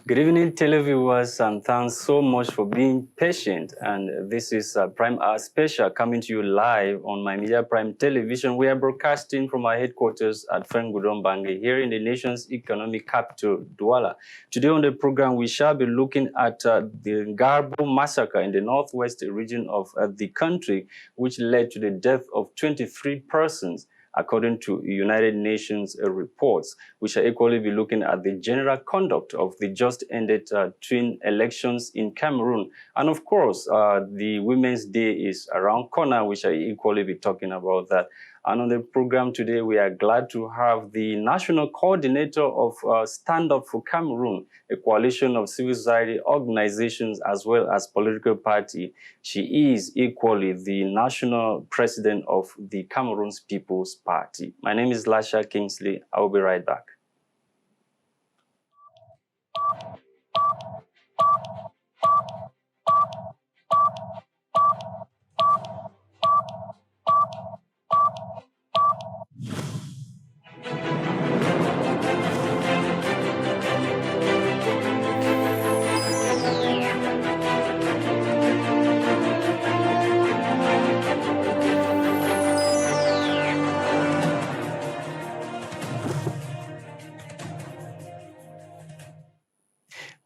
Good evening, televiewers, and thanks so much for being patient. And this is Prime Hour Special coming to you live on My Media Prime Television. We are broadcasting from our headquarters at Fengudon here in the nation's economic capital, Douala. Today on the program, we shall be looking at the Garbo massacre in the northwest region of the country, which led to the death of 23 persons. According to United Nations reports. We shall equally be looking at the general conduct of the just ended twin elections in Cameroon. And of course, the Women's Day is around corner. We shall equally be talking about that. And on the program today, we are glad to have the national coordinator of Stand Up for Cameroon, a coalition of civil society organizations as well as political party. She is equally the national president of the Cameroon's People's Party. My name is Lasha Kingsley. I will be right back.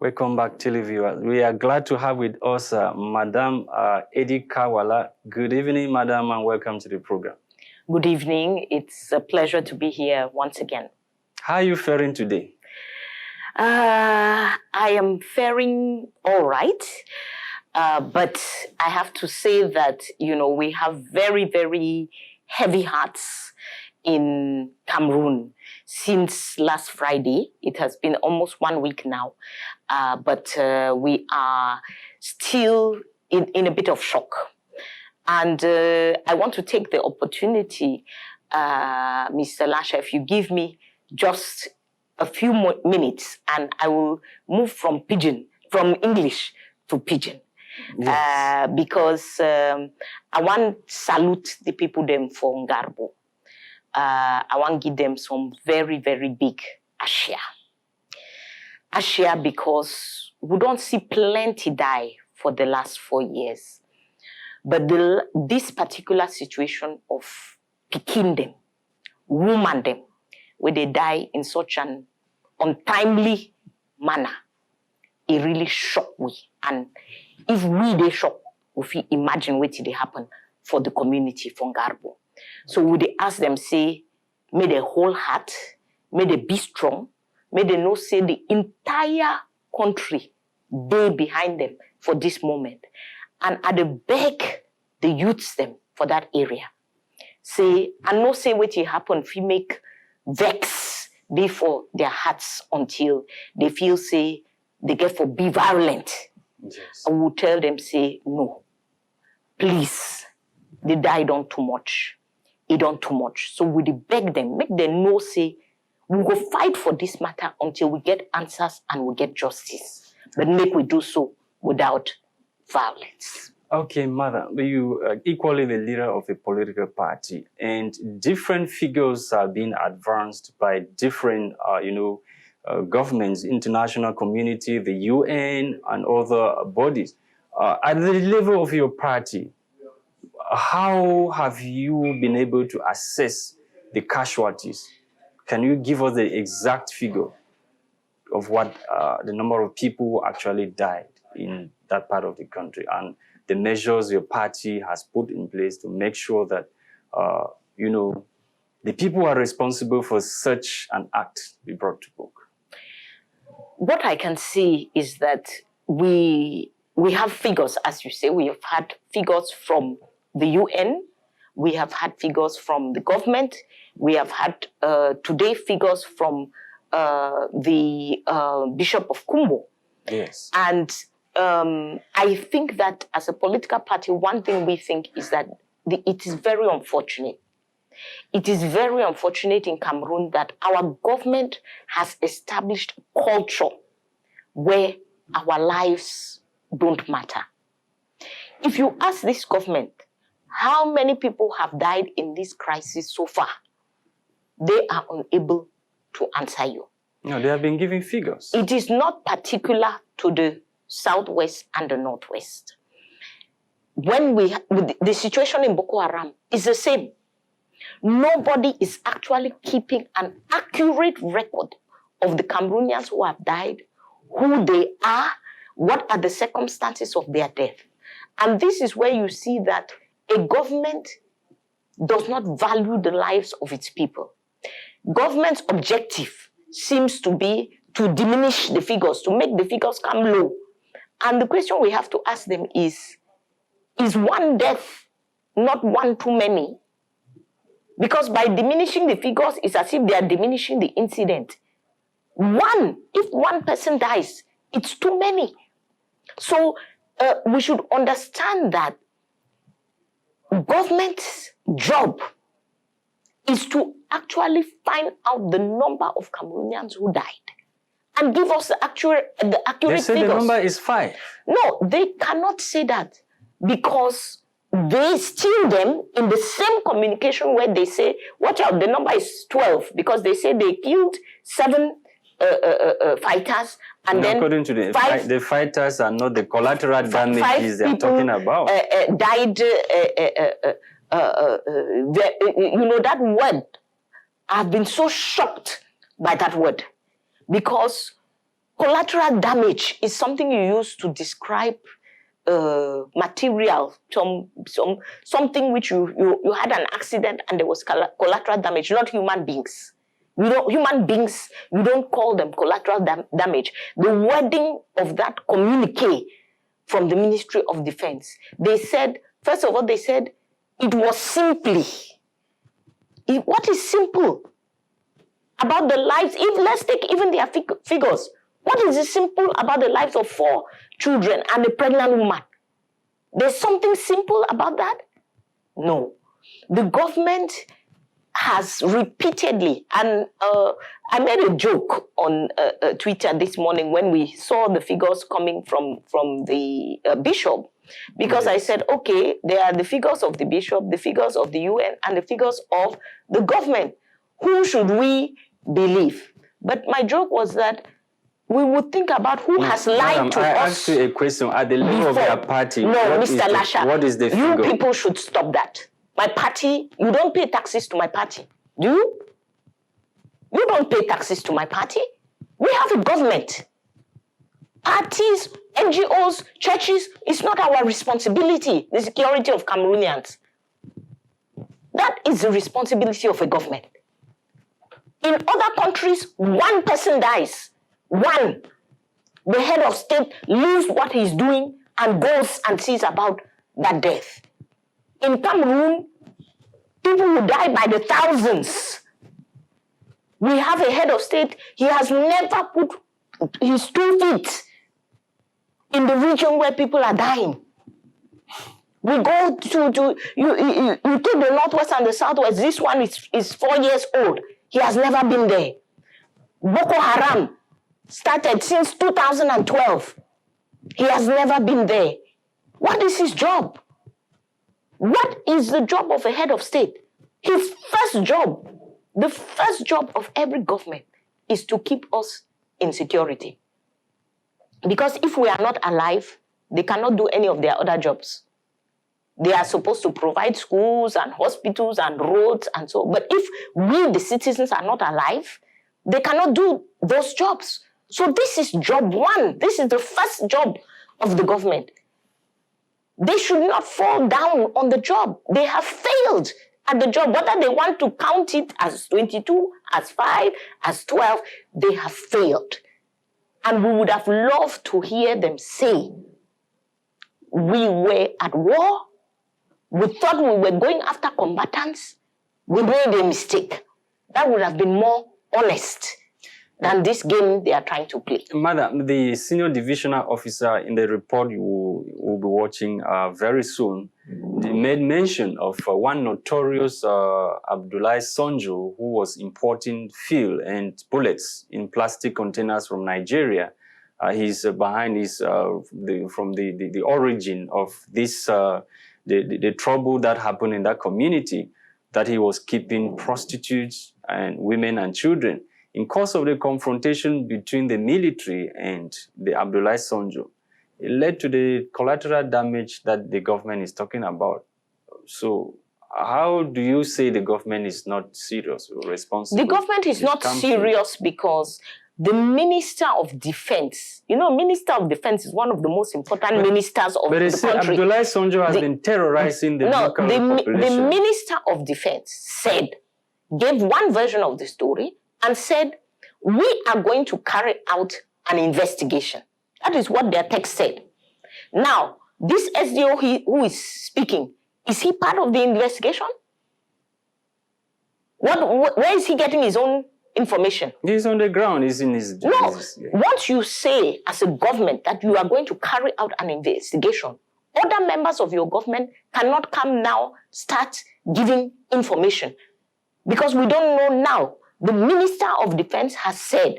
Welcome back, televiewers. We are glad to have with us Madam Edith Kah Walla. Good evening, Madam, and welcome to the program. Good evening. It's a pleasure to be here once again. How are you faring today? I am faring all right, but I have to say that, we have very, very heavy hearts in Cameroon since last Friday. It has been almost 1 week now, but we are still in a bit of shock. And I want to take the opportunity, Mr. Lasha, if you give me just a few more minutes, and I will move from English to Pidgin. Yes. Because I want to salute the people them for Garbo. I want to give them some very, very big ashia. Ashia because we don't see plenty die for the last 4 years. But this particular situation of picking them, woman them, where they die in such an untimely manner, it really shocked me. And if they shock, we imagine what did happen for the community from Garbo. So would they ask them, say, may they hold heart, may they be strong, may they know, say, the entire country be behind them for this moment. And I beg the youths them for that area. Say, and no say what will happen if you make vex before their hearts until they feel, say, they get for be violent. Yes. I will tell them, say, no, please, they died on too much. It done too much. So we beg them, make them know, say, we will fight for this matter until we get answers and we get justice. But make we do so without violence. Okay, Madam, you are equally the leader of a political party, and different figures are being advanced by different, governments, international community, the UN, and other bodies. At the level of your party, how have you been able to assess the casualties? Can you give us the exact figure of what the number of people who actually died in that part of the country and the measures your party has put in place to make sure that, the people who are responsible for such an act be brought to book? What I can see is that we have figures, as you say. We have had figures from the UN, we have had figures from the government, we have had today figures from the Bishop of Kumbo. Yes. And I think that as a political party, one thing we think is that it is very unfortunate. It is very unfortunate in Cameroon that our government has established a culture where our lives don't matter. If you ask this government, how many people have died in this crisis so far? They are unable to answer you. No, they have been giving figures. It is not particular to the Southwest and the Northwest. When the situation in Boko Haram is the same. Nobody is actually keeping an accurate record of the Cameroonians who have died, who they are, what are the circumstances of their death. And this is where you see that a government does not value the lives of its people. Government's objective seems to be to diminish the figures, to make the figures come low. And the question we have to ask them is one death not one too many? Because by diminishing the figures, it's as if they are diminishing the incident. If one person dies, it's too many. So we should understand that government's job is to actually find out the number of Cameroonians who died and give us the accurate They say figures. the number is 5. No, they cannot say that because they steal them in the same communication where they say, watch out, the number is 12 because they say they killed 7 fighters and then according to the fighters are not the collateral damages they're talking about. Died, that word, I've been so shocked by that word because collateral damage is something you use to describe material, something which you had an accident and there was collateral damage, not human beings. Human beings, you don't call them collateral damage. The wording of that communique from the Ministry of Defense, they said, first of all, they said it was simply. What is simple about the lives? Let's take even their figures. What is simple about the lives of 4 children and a pregnant woman? There's something simple about that? No. The government has repeatedly, and I made a joke on Twitter this morning when we saw the figures coming from the bishop, because I said, okay, there are the figures of the bishop, the figures of the UN, and the figures of the government. Who should we believe? But my joke was that we would think about who has lied to us. I asked you a question. At the level of your party, no, Mr. Lasha, what is the figure? You people should stop that. My party, you don't pay taxes to my party. Do you? You don't pay taxes to my party. We have a government. Parties, NGOs, churches, it's not our responsibility, the security of Cameroonians. That is the responsibility of a government. In other countries, 1 person dies. 1. The head of state leaves what he's doing and goes and sees about that death. In Cameroon, people will die by the thousands. We have a head of state, he has never put his 2 feet in the region where people are dying. We go to you take the Northwest and the Southwest, this one is 4 years old. He has never been there. Boko Haram started since 2012. He has never been there. What is his job? What is the job of a head of state? His first job, the first job of every government is to keep us in security. Because if we are not alive, they cannot do any of their other jobs. They are supposed to provide schools and hospitals and roads and so on. But if we, the citizens, are not alive, they cannot do those jobs. So this is job 1. This is the first job of the government. They should not fall down on the job. They have failed at the job. Whether they want to count it as 22, as 5, as 12, they have failed. And we would have loved to hear them say, we were at war. We thought we were going after combatants. We made a mistake. That would have been more honest than this game they are trying to play. Madam, the senior divisional officer in the report you will be watching very soon, they made mention of one notorious Abdoulaye Sonjo who was importing fuel and bullets in plastic containers from Nigeria. He's behind this from the origin of this the trouble that happened in that community, that he was keeping prostitutes and women and children. in course of the confrontation between the military and the Abdoulaye Sonjo, it led to the collateral damage that the government is talking about. So how do you say the government is not serious or responsible? The government is not serious because the Minister of Defense, you know, Minister of Defense is one of the most important ministers of the country. Abdoulaye Sonjo has been terrorizing the local population. The Minister of Defense gave one version of the story and said, we are going to carry out an investigation. That is what their text said. Now, this SDO who is speaking, is he part of the investigation? Where is he getting his own information? He's on the ground. He's in his... No. Once you say as a government that you are going to carry out an investigation, other members of your government cannot come now, start giving information. Because we don't know now. The Minister of Defense has said,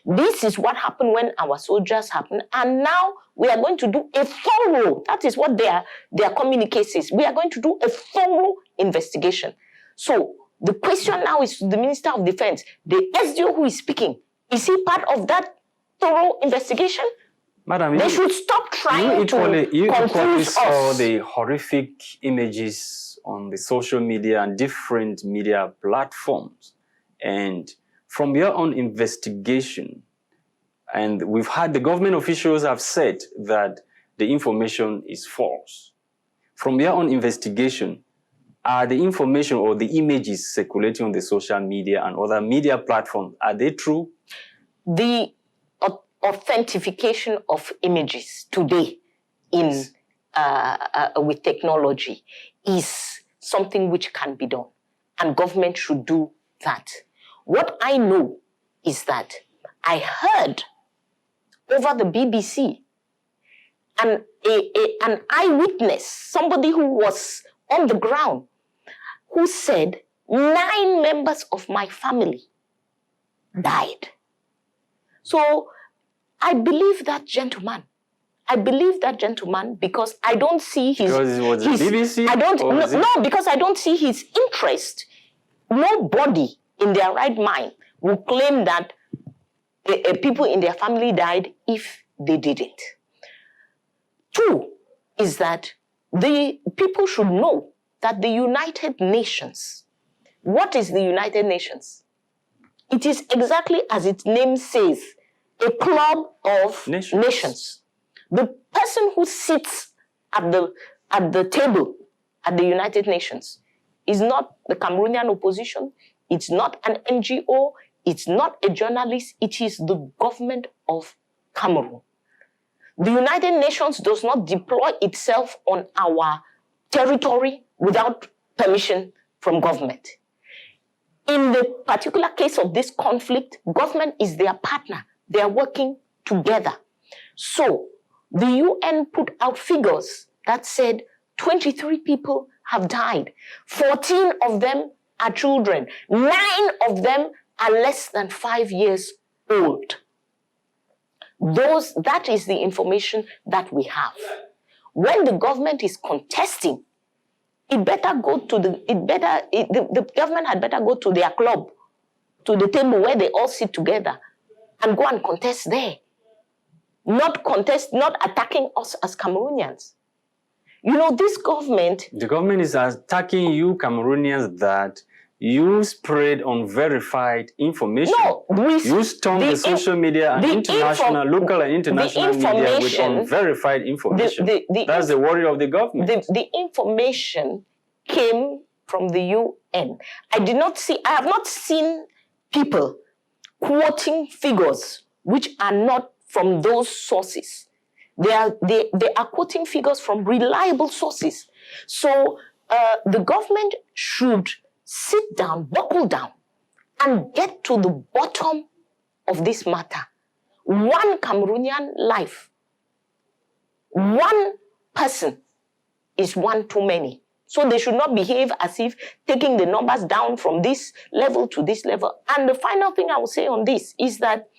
this is what happened when our soldiers happened, and now we are going to do a thorough, that is what their communique says, we are going to do a thorough investigation. So the question now is to the Minister of Defense, the SDO who is speaking, is he part of that thorough investigation? Madam, they should stop trying to confuse us. The horrific images on the social media and different media platforms. And from your own investigation, and we've had the government officials have said that the information is false. From your own investigation, are the information or the images circulating on the social media and other media platforms, are they true? The authentication of images today in with technology is something which can be done, and government should do that. What I know is that I heard over the BBC an eyewitness, somebody who was on the ground, who said 9 members of my family died. So I believe that gentleman. I believe that gentleman because I don't see his... Because it was the BBC? No, because I don't see his interest. Nobody in their right mind will claim that people in their family died if they didn't. 2 is that the people should know that the United Nations, what is the United Nations? It is exactly as its name says, a club of nations. The person who sits at the table at the United Nations is not the Cameroonian opposition, it's not an NGO, it's not a journalist, it is the government of Cameroon. The United Nations does not deploy itself on our territory without permission from government. In the particular case of this conflict, government is their partner. They are working together. So the UN put out figures that said 23 people have died. 14 of them are children. 9 of them are less than 5 years old. That is the information that we have. When the government is contesting, the government had better go to their club, to the table where they all sit together and go and contest there. Not attacking us as Cameroonians. You know, this government... The government is attacking you Cameroonians that you spread unverified information. No, you stormed the social media and local and international media with unverified information. That's the worry of the government. The information came from the UN. I have not seen people quoting figures which are not from those sources. They are quoting figures from reliable sources. So the government should sit down, buckle down, and get to the bottom of this matter. One Cameroonian life, one person is one too many. So they should not behave as if taking the numbers down from this level to this level. And the final thing I will say on this is that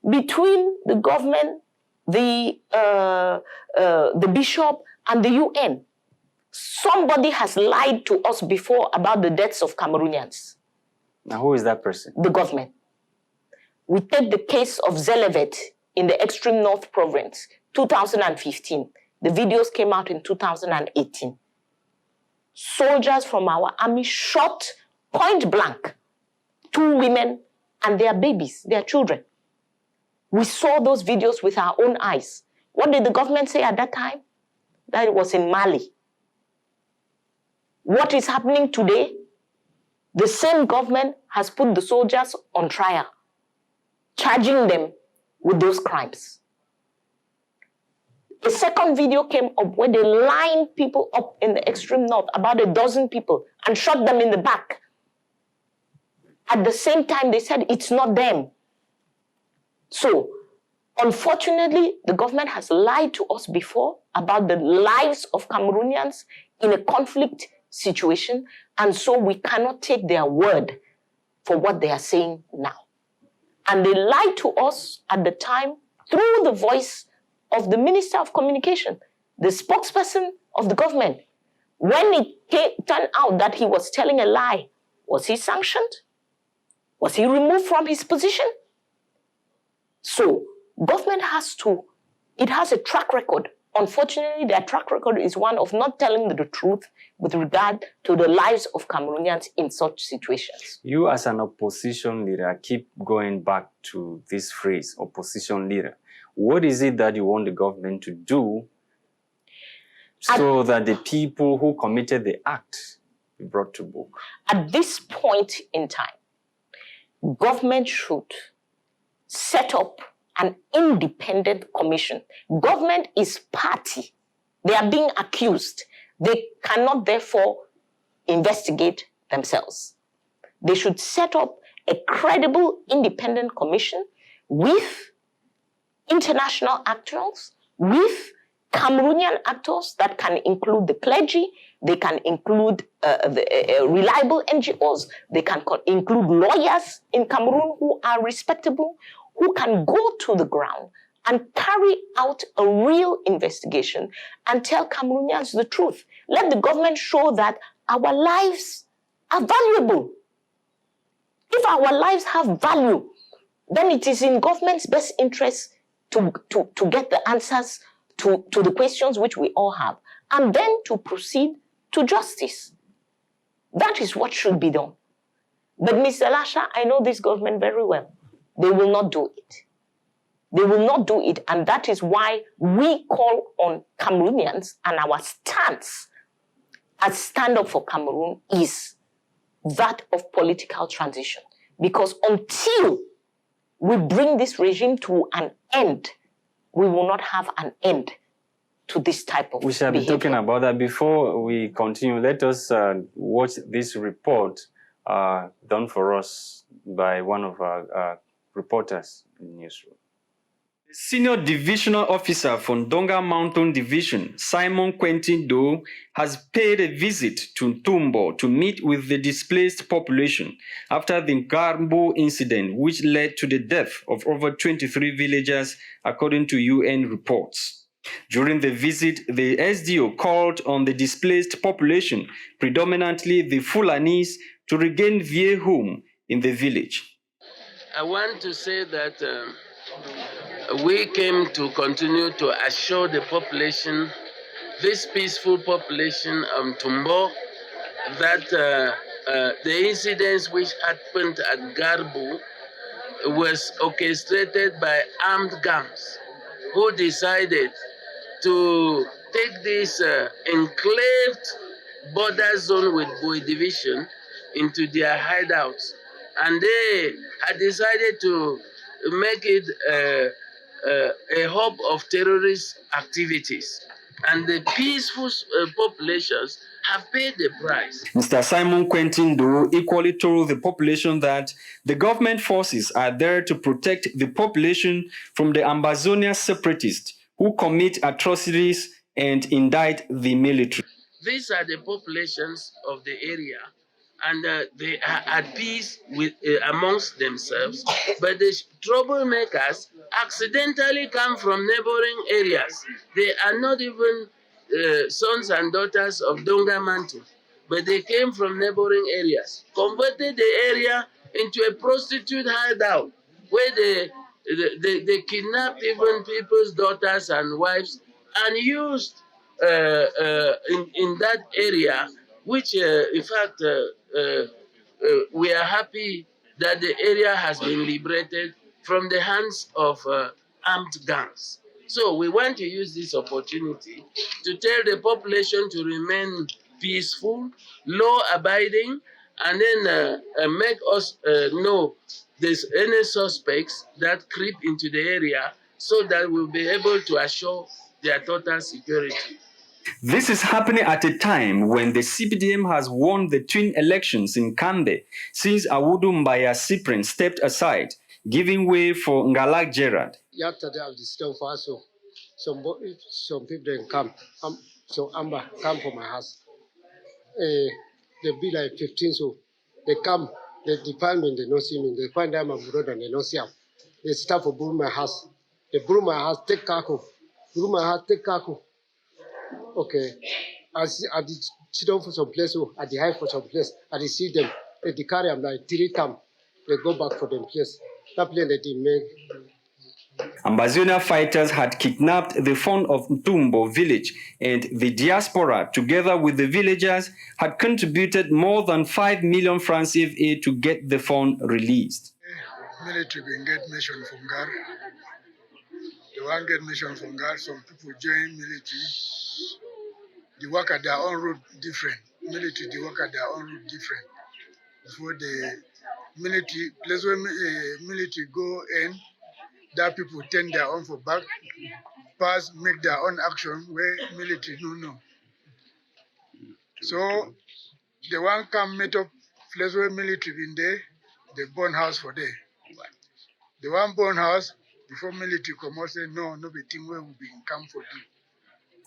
between the government, the bishop, and the UN, somebody has lied to us before about the deaths of Cameroonians. Now, who is that person? The government. We take the case of Zelevet in the extreme north province, 2015. The videos came out in 2018. Soldiers from our army shot point blank 2 women and their babies, their children. We saw those videos with our own eyes. What did the government say at that time? That it was in Mali. What is happening today? The same government has put the soldiers on trial, charging them with those crimes. A second video came up where they lined people up in the extreme north, about 12 people, and shot them in the back. At the same time, they said it's not them. So, unfortunately, the government has lied to us before about the lives of Cameroonians in a conflict situation, and so we cannot take their word for what they are saying now. And they lied to us at the time through the voice of the Minister of Communication, the spokesperson of the government. When it turned out that he was telling a lie, was he sanctioned? Was he removed from his position? So, government has a track record. Unfortunately, their track record is one of not telling the truth with regard to the lives of Cameroonians in such situations. You as an opposition leader keep going back to this phrase, opposition leader. What is it that you want the government to do so that the people who committed the act be brought to book? At this point in time, government should set up an independent commission. Government is party. They are being accused. They cannot therefore investigate themselves. They should set up a credible independent commission with international actors, with Cameroonian actors that can include the clergy, they can include reliable NGOs, they can include lawyers in Cameroon who are respectable, who can go to the ground and carry out a real investigation and tell Cameroonians the truth. Let the government show that our lives are valuable. If our lives have value, then it is in government's best interest to get the answers to the questions which we all have, and then to proceed to justice. That is what should be done. But Mr. Lasha, I know this government very well. They will not do it. They will not do it, and that is why we call on Cameroonians, and our stance as Stand Up for Cameroon is that of political transition. Because until we bring this regime to an end, we will not have an end to this type of behavior. We shall be talking about that. Before we continue, let us watch this report done for us by one of our reporters in the newsroom. The Senior Divisional Officer from Donga Mountain Division, Simon Quentin Doe, has paid a visit to Ntumbo to meet with the displaced population after the Ngarmbo incident, which led to the death of over 23 villagers, according to UN reports. During the visit, the SDO called on the displaced population, predominantly the Fulanis, to regain their home in the village. I want to say that we came to continue to assure the population, this peaceful population of Ntumbo, that the incidents which happened at Garbu was orchestrated by armed gangs who decided to take this enclaved border zone with Boy Division into their hideouts. And they had decided to make it a hub of terrorist activities. And the peaceful populations have paid the price. Mr. Simon Quentin Doe equally told the population that the government forces are there to protect the population from the Ambazonia separatists who commit atrocities and indict the military. These are the populations of the area, and they are at peace with amongst themselves, but the troublemakers accidentally come from neighboring areas. They are not even sons and daughters of Donga Mantu, but they came from neighboring areas, converted the area into a prostitute hideout, where they kidnapped even people's daughters and wives and used in that area, which in fact we are happy that the area has been liberated from the hands of armed gangs. So we want to use this opportunity to tell the population to remain peaceful, law-abiding, and then make us know there's any suspects that creep into the area so that we'll be able to assure their total security. This is happening at a time when the CPDM has won the twin elections in Kande since Awudu Mbaya Cyprian stepped aside, giving way for Ngalak Gerard. Yesterday I was still far, so some people didn't come. So Amber come for my house. They be like 15, so they come. The department they don't see me. They find out my brother and they don't see him. They start for broom my house. They broom my house, take Kako. Broom my house, take Kako. Okay. I did sit down for some place, so I did hide for some place. I did see them. They carry them like 3 times. They go back for them place. That place they did make. Ambazonia fighters had kidnapped the phone of Ntumbo village, and the diaspora, together with the villagers, had contributed more than 5 million francs CFA to get the phone released. Military can get mission from GAR. They won't get mission from GAR. Some people join military. They work at their own route different. Military, they work at their own route different. Before the military, place where military go in, that people turn their own for back, pass, make their own action where military no. So the one come meet up place where military been there, they burn house for there. The one burn house before military come out say no be thing where we been come for do.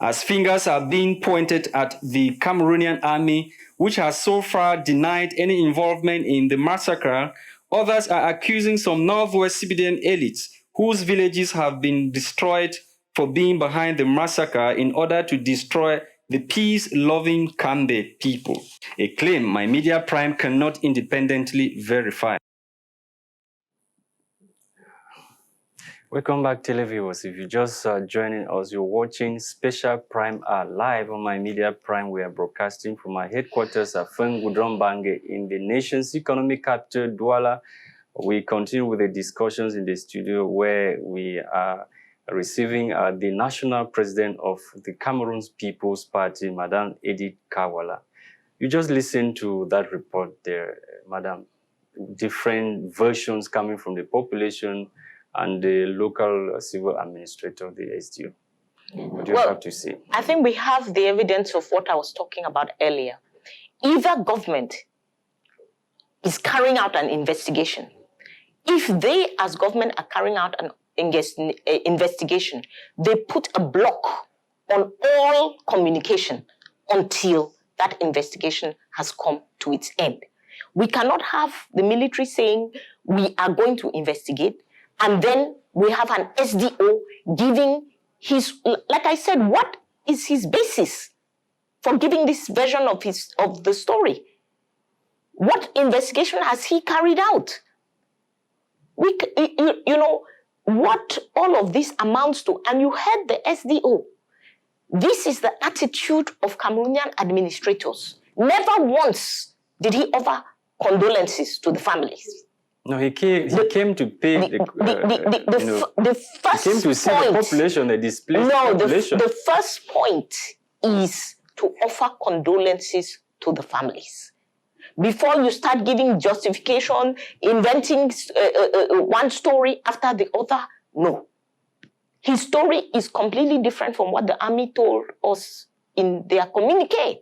As fingers are being pointed at the Cameroonian army, which has so far denied any involvement in the massacre, others are accusing some Northwest CBDN elites whose villages have been destroyed for being behind the massacre in order to destroy the peace-loving Kambe people, a claim My Media Prime cannot independently verify. Welcome back, televiewers. If you're just joining us, you're watching Special Prime Hour live on My Media Prime. We are broadcasting from our headquarters at Fengudrombange in the nation's economic capital, Douala. We continue with the discussions in the studio where we are receiving the national president of the Cameroon's People's Party, Madam Edith Kah Walla. You just listened to that report there, Madam. Different versions coming from the population and the local civil administrator of the SDO. What do you have to say? I think we have the evidence of what I was talking about earlier. Either government is carrying out an investigation. If they, as government, are carrying out an investigation, they put a block on all communication until that investigation has come to its end. We cannot have the military saying we are going to investigate, and then we have an SDO giving his, like I said, what is his basis for giving this version of the story? What investigation has he carried out? You know, what all of this amounts to, and you heard the SDO. This is the attitude of Cameroonian administrators. Never once did he offer condolences to the families. No, he came to pay the first he came to see point, the population, the displaced population. The first point is to offer condolences to the families. Before you start giving justification, inventing one story after the other, no. His story is completely different from what the army told us in their communique.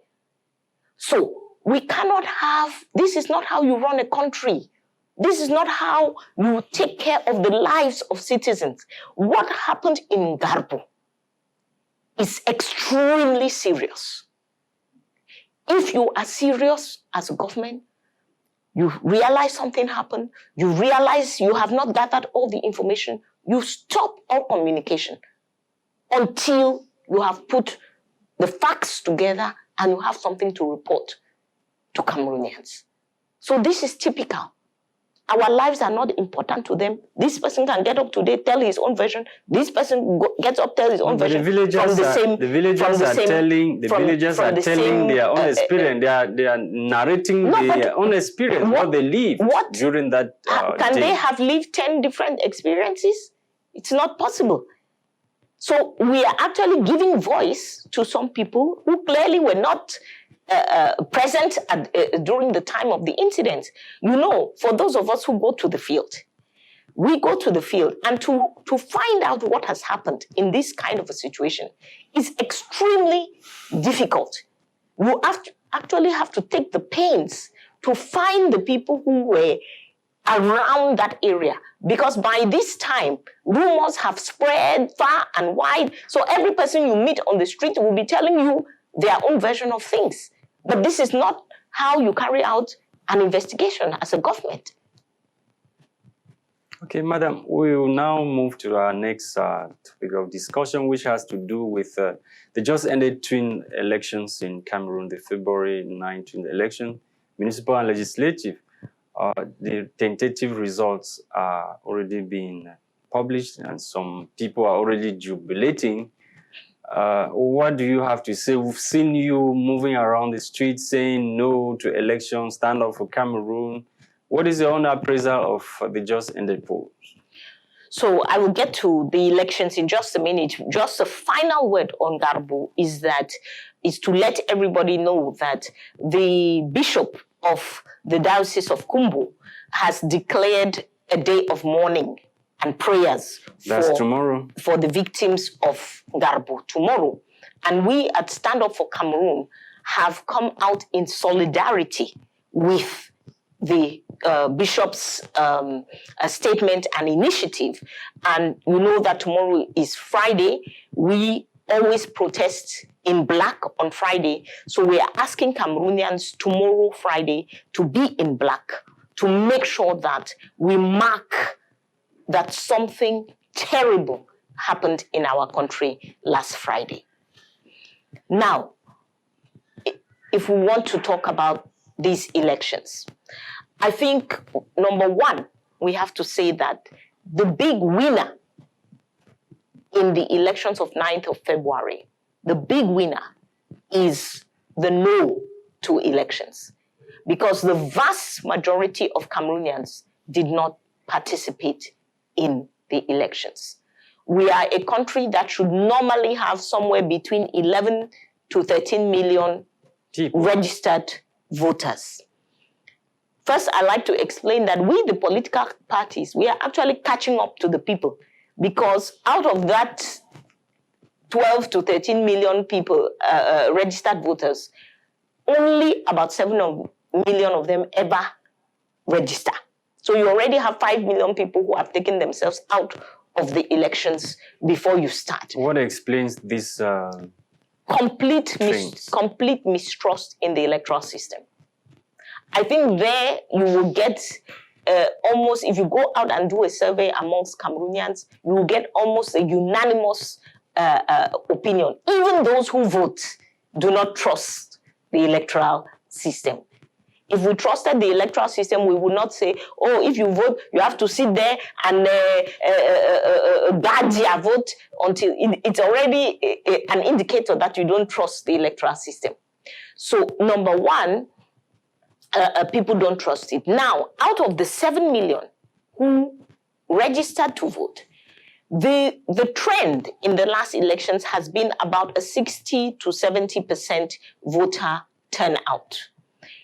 So we cannot have, this is not how you run a country. This is not how you take care of the lives of citizens. What happened in Garbo is extremely serious. If you are serious as a government, you realize something happened, you realize you have not gathered all the information, you stop all communication until you have put the facts together and you have something to report to Cameroonians. So this is typical our lives are not important to them. This person can get up today, tell his own version. This person gets up, tell his own version. The villagers are telling their own experience. They are narrating their own experience, what they lived during that Can day. they have lived 10 different experiences? It's not possible. So we are actually giving voice to some people who clearly were not present during the time of the incident. You know, for those of us who go to the field, we go to the field, and to find out what has happened in this kind of a situation is extremely difficult. You actually have to take the pains to find the people who were around that area, because by this time, rumors have spread far and wide. So every person you meet on the street will be telling you their own version of things. But this is not how you carry out an investigation as a government. Okay, Madam, we will now move to our next topic of discussion, which has to do with the just ended twin elections in Cameroon, the February 19th election, municipal and legislative. The tentative results are already being published, and some people are already jubilating. What do you have to say? We've seen you moving around the streets saying no to elections, stand up for Cameroon. What is your own appraisal of the just ended polls? So I will get to the elections in just a minute. Just a final word on Garbo is to let everybody know that the bishop of the Diocese of Kumbu has declared a day of mourning and prayers for the victims of Garbo tomorrow. And we at Stand Up for Cameroon have come out in solidarity with the bishop's statement and initiative. And we know that tomorrow is Friday. We always protest in black on Friday. So we are asking Cameroonians tomorrow, Friday, to be in black, to make sure that we mark that something terrible happened in our country last Friday. Now, if we want to talk about these elections, I think, number one, we have to say that the big winner in the elections of 9th of February, the big winner is the no to elections, because the vast majority of Cameroonians did not participate in the elections. We are a country that should normally have somewhere between 11 to 13 million registered voters. First, I'd like to explain that we, the political parties, we are actually catching up to the people, because out of that 12 to 13 million people, registered voters, only about 7 million of them ever register. So you already have 5 million people who have taken themselves out of the elections before you start. What explains this complete mistrust in the electoral system? I think there you will get almost, if you go out and do a survey amongst Cameroonians, you will get almost a unanimous opinion. Even those who vote do not trust the electoral system. If we trusted the electoral system, we would not say, oh, if you vote, you have to sit there and guard your vote until it's already an indicator that you don't trust the electoral system. So, number one, people don't trust it. Now, out of the 7 million who registered to vote, the trend in the last elections has been about a 60 to 70% voter turnout.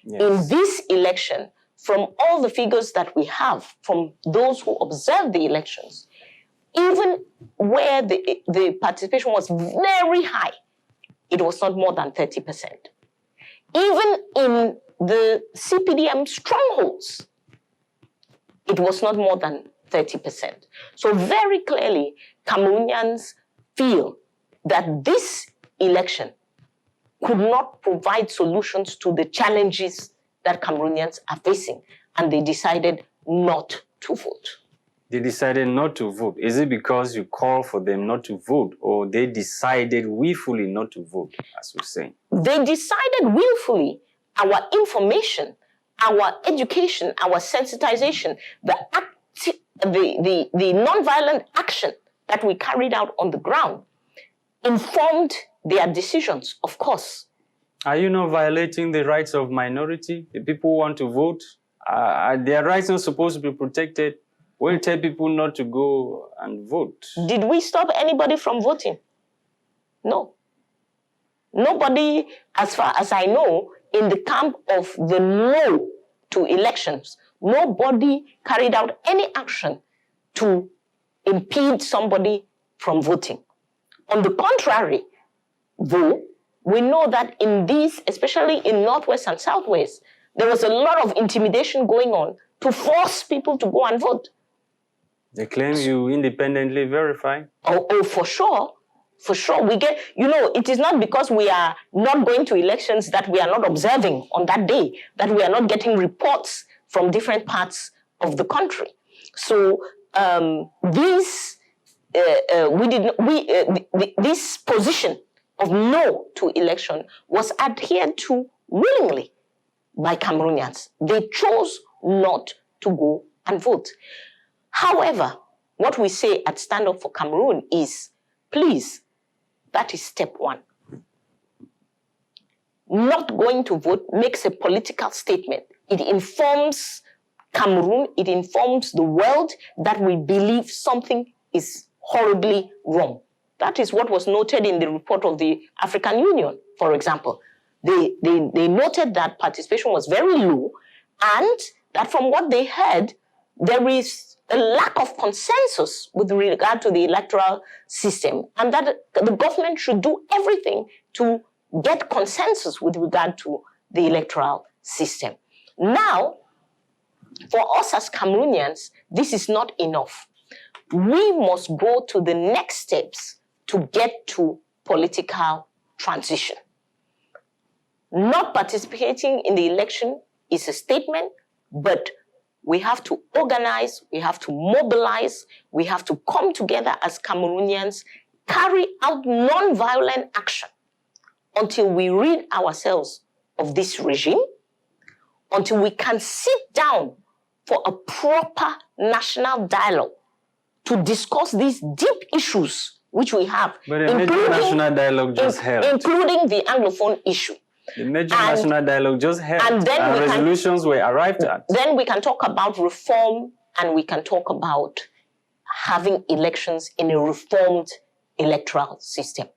Yes. In this election, from all the figures that we have, from those who observed the elections, even where the participation was very high, it was not more than 30%. Even in the CPDM strongholds, it was not more than 30%. So very clearly, Cameroonians feel that this election could not provide solutions to the challenges that Cameroonians are facing, and they decided not to vote. They decided not to vote. Is it because you call for them not to vote, or they decided willfully not to vote, as we say? They decided willfully. Our information our education, our sensitization, the non-violent action that we carried out on the ground informed their decisions, of course. Are you not violating the rights of minority? The people who want to vote, are their rights not supposed to be protected? When you tell people not to go and vote. Did we stop anybody from voting? No. Nobody, as far as I know, in the camp of the no to elections, nobody carried out any action to impede somebody from voting. On the contrary, though, we know that in these, especially in Northwest and Southwest, there was a lot of intimidation going on to force people to go and vote. They claim you independently verify. Oh, for sure. For sure. We get, it is not because we are not going to elections that we are not observing on that day, that we are not getting reports from different parts of the country. So this position of no to election was adhered to willingly by Cameroonians. They chose not to go and vote. However, what we say at Stand Up for Cameroon is, please, that is step one. Not going to vote makes a political statement. It informs Cameroon, it informs the world that we believe something is horribly wrong. That is what was noted in the report of the African Union, for example. They noted that participation was very low and that from what they heard, there is a lack of consensus with regard to the electoral system and that the government should do everything to get consensus with regard to the electoral system. Now, for us as Cameroonians, this is not enough. We must go to the next steps to get to political transition. Not participating in the election is a statement, but we have to organize, we have to mobilize, we have to come together as Cameroonians, carry out non-violent action until we rid ourselves of this regime, until we can sit down for a proper national dialogue to discuss these deep issues which we have, but a major national dialogue just held, including the Anglophone issue. The major national dialogue just held, and resolutions were arrived at. Then we can talk about reform and we can talk about having elections in a reformed electoral system.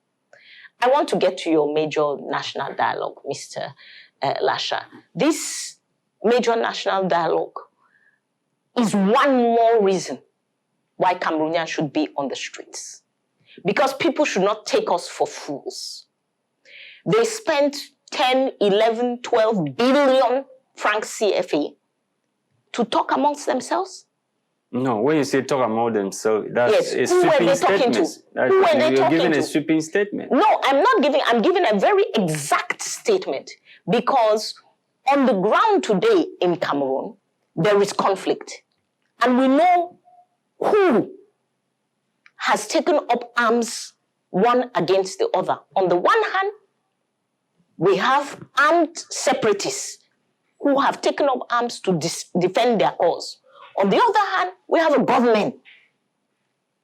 I want to get to your major national dialogue, Mr. Lasha. This major national dialogue is one more reason why Cameroonians should be on the streets. Because people should not take us for fools. They spent 10, 11, 12 billion francs CFA to talk amongst themselves? No, when you say talk among themselves, that's yes. a sweeping statement. Who were they You're talking giving to? a sweeping statement. No, I'm giving a very exact statement because on the ground today in Cameroon, there is conflict. And we know who has taken up arms one against the other. On the one hand, we have armed separatists who have taken up arms to defend their cause. On the other hand, we have a government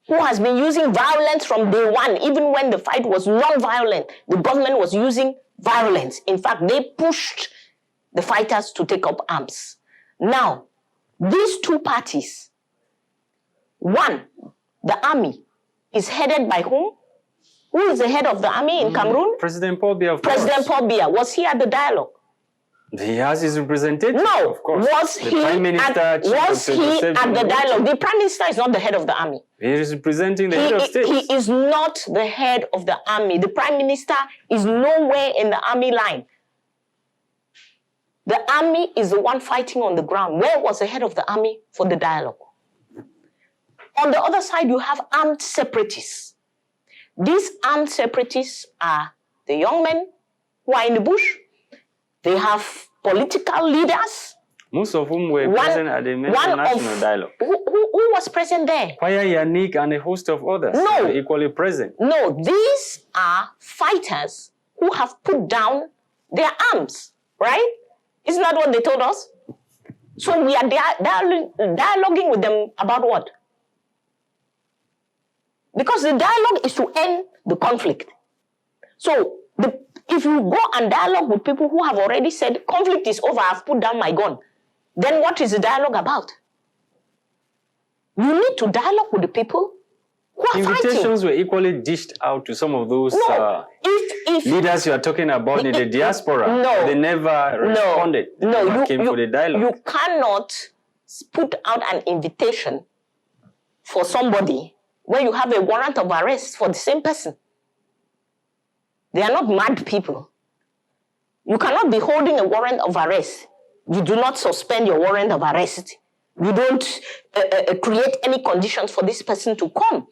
who has been using violence from day one. Even when the fight was non-violent, the government was using violence. In fact, they pushed the fighters to take up arms. Now, these two parties, one, the army, is headed by whom? Who is the head of the army in Cameroon? President Paul Biya, of course. President Paul Biya. Was he at the dialogue? He has his representative, no, of course. Was he at the dialogue? The Prime Minister is not the head of the army. He is representing the head of state. He is not the head of the army. The Prime Minister is nowhere in the army line. The army is the one fighting on the ground. Where was the head of the army for the dialogue? On the other side, you have armed separatists. These armed separatists are the young men who are in the bush. They have political leaders. Most of whom were present at the national dialogue. Who was present there? Kwaya Yannick and a host of others were equally present. No, these are fighters who have put down their arms, right? Isn't that what they told us? So we are dialoguing with them about what? Because the dialogue is to end the conflict. So if you go and dialogue with people who have already said, conflict is over, I've put down my gun, then what is the dialogue about? You need to dialogue with the people who are Invitations fighting. were equally dished out to some of those if leaders you are talking about in the diaspora. No. They never responded. They never came for the dialogue. You cannot put out an invitation for somebody when you have a warrant of arrest for the same person. They are not mad people. You cannot be holding a warrant of arrest. You do not suspend your warrant of arrest. You don't create any conditions for this person to come.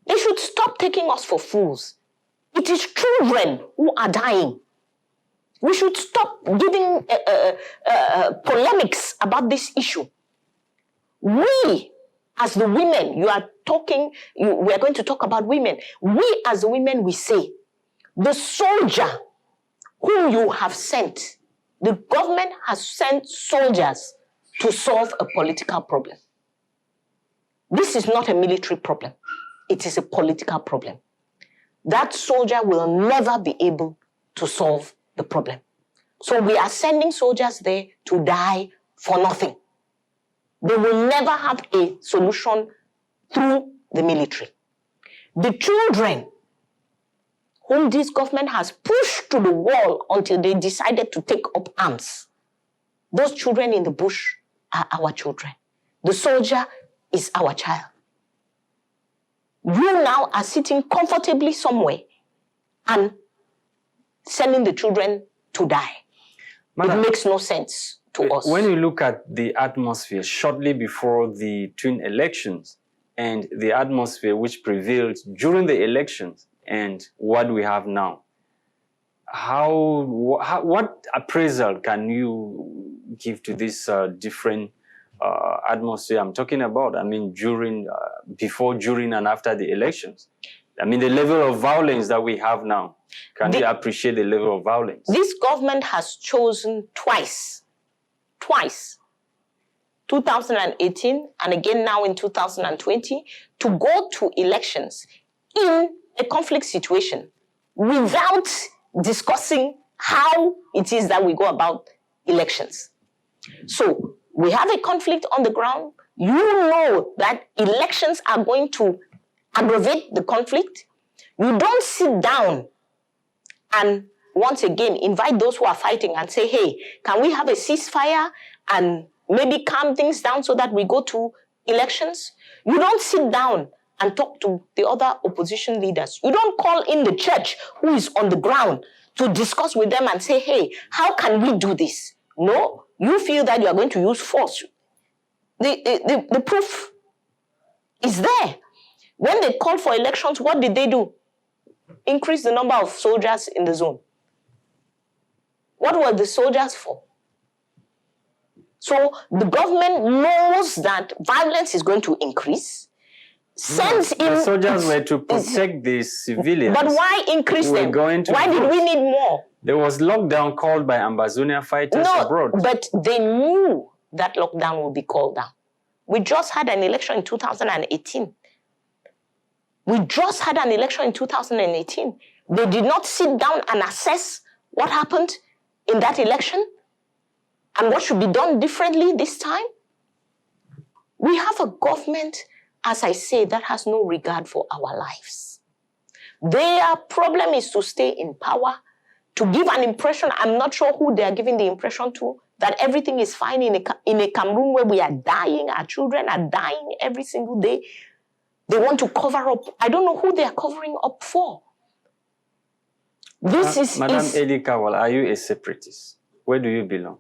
They should stop taking us for fools. It is children who are dying. We should stop giving polemics about this issue. We, as the women, we are going to talk about women. We, as the women, we say, the soldier whom you have sent, the government has sent soldiers to solve a political problem. This is not a military problem. It is a political problem. That soldier will never be able to solve the problem. So we are sending soldiers there to die for nothing. They will never have a solution through the military. The children whom this government has pushed to the wall until they decided to take up arms, those children in the bush are our children. The soldier is our child. You now are sitting comfortably somewhere and sending the children to die. Madam, it makes no sense to us. When you look at the atmosphere shortly before the twin elections and the atmosphere which prevailed during the elections and what we have now, what appraisal can you give to this different atmosphere I'm talking about? I mean, before, during, and after the elections. I mean, the level of violence that we have now. Can you appreciate the level of violence? This government has chosen twice, 2018 and again now in 2020, to go to elections in a conflict situation without discussing how it is that we go about elections. So we have a conflict on the ground. You know that elections are going to aggravate the conflict. You don't sit down and once again invite those who are fighting and say, hey, can we have a ceasefire and maybe calm things down so that we go to elections? You don't sit down and talk to the other opposition leaders. You don't call in the church who is on the ground to discuss with them and say, hey, how can we do this? No, you feel that you are going to use force. The proof is there. When they called for elections, what did they do? Increase the number of soldiers in the zone. What were the soldiers for? So the government knows that violence is going to increase. The soldiers were to protect the civilians. But why increase them? Why did we need more? There was lockdown called by Ambazonia fighters abroad. But they knew that lockdown would be called down. We just had an election in 2018. We just had an election in 2018. They did not sit down and assess what happened in that election and what should be done differently this time. We have a government, as I say, that has no regard for our lives. Their problem is to stay in power, to give an impression, I'm not sure who they are giving the impression to, that everything is fine in a Cameroon where we are dying, our children are dying every single day. They want to cover up. I don't know who they are covering up for. Madam Edith Kah Walla, are you a separatist? Where do you belong?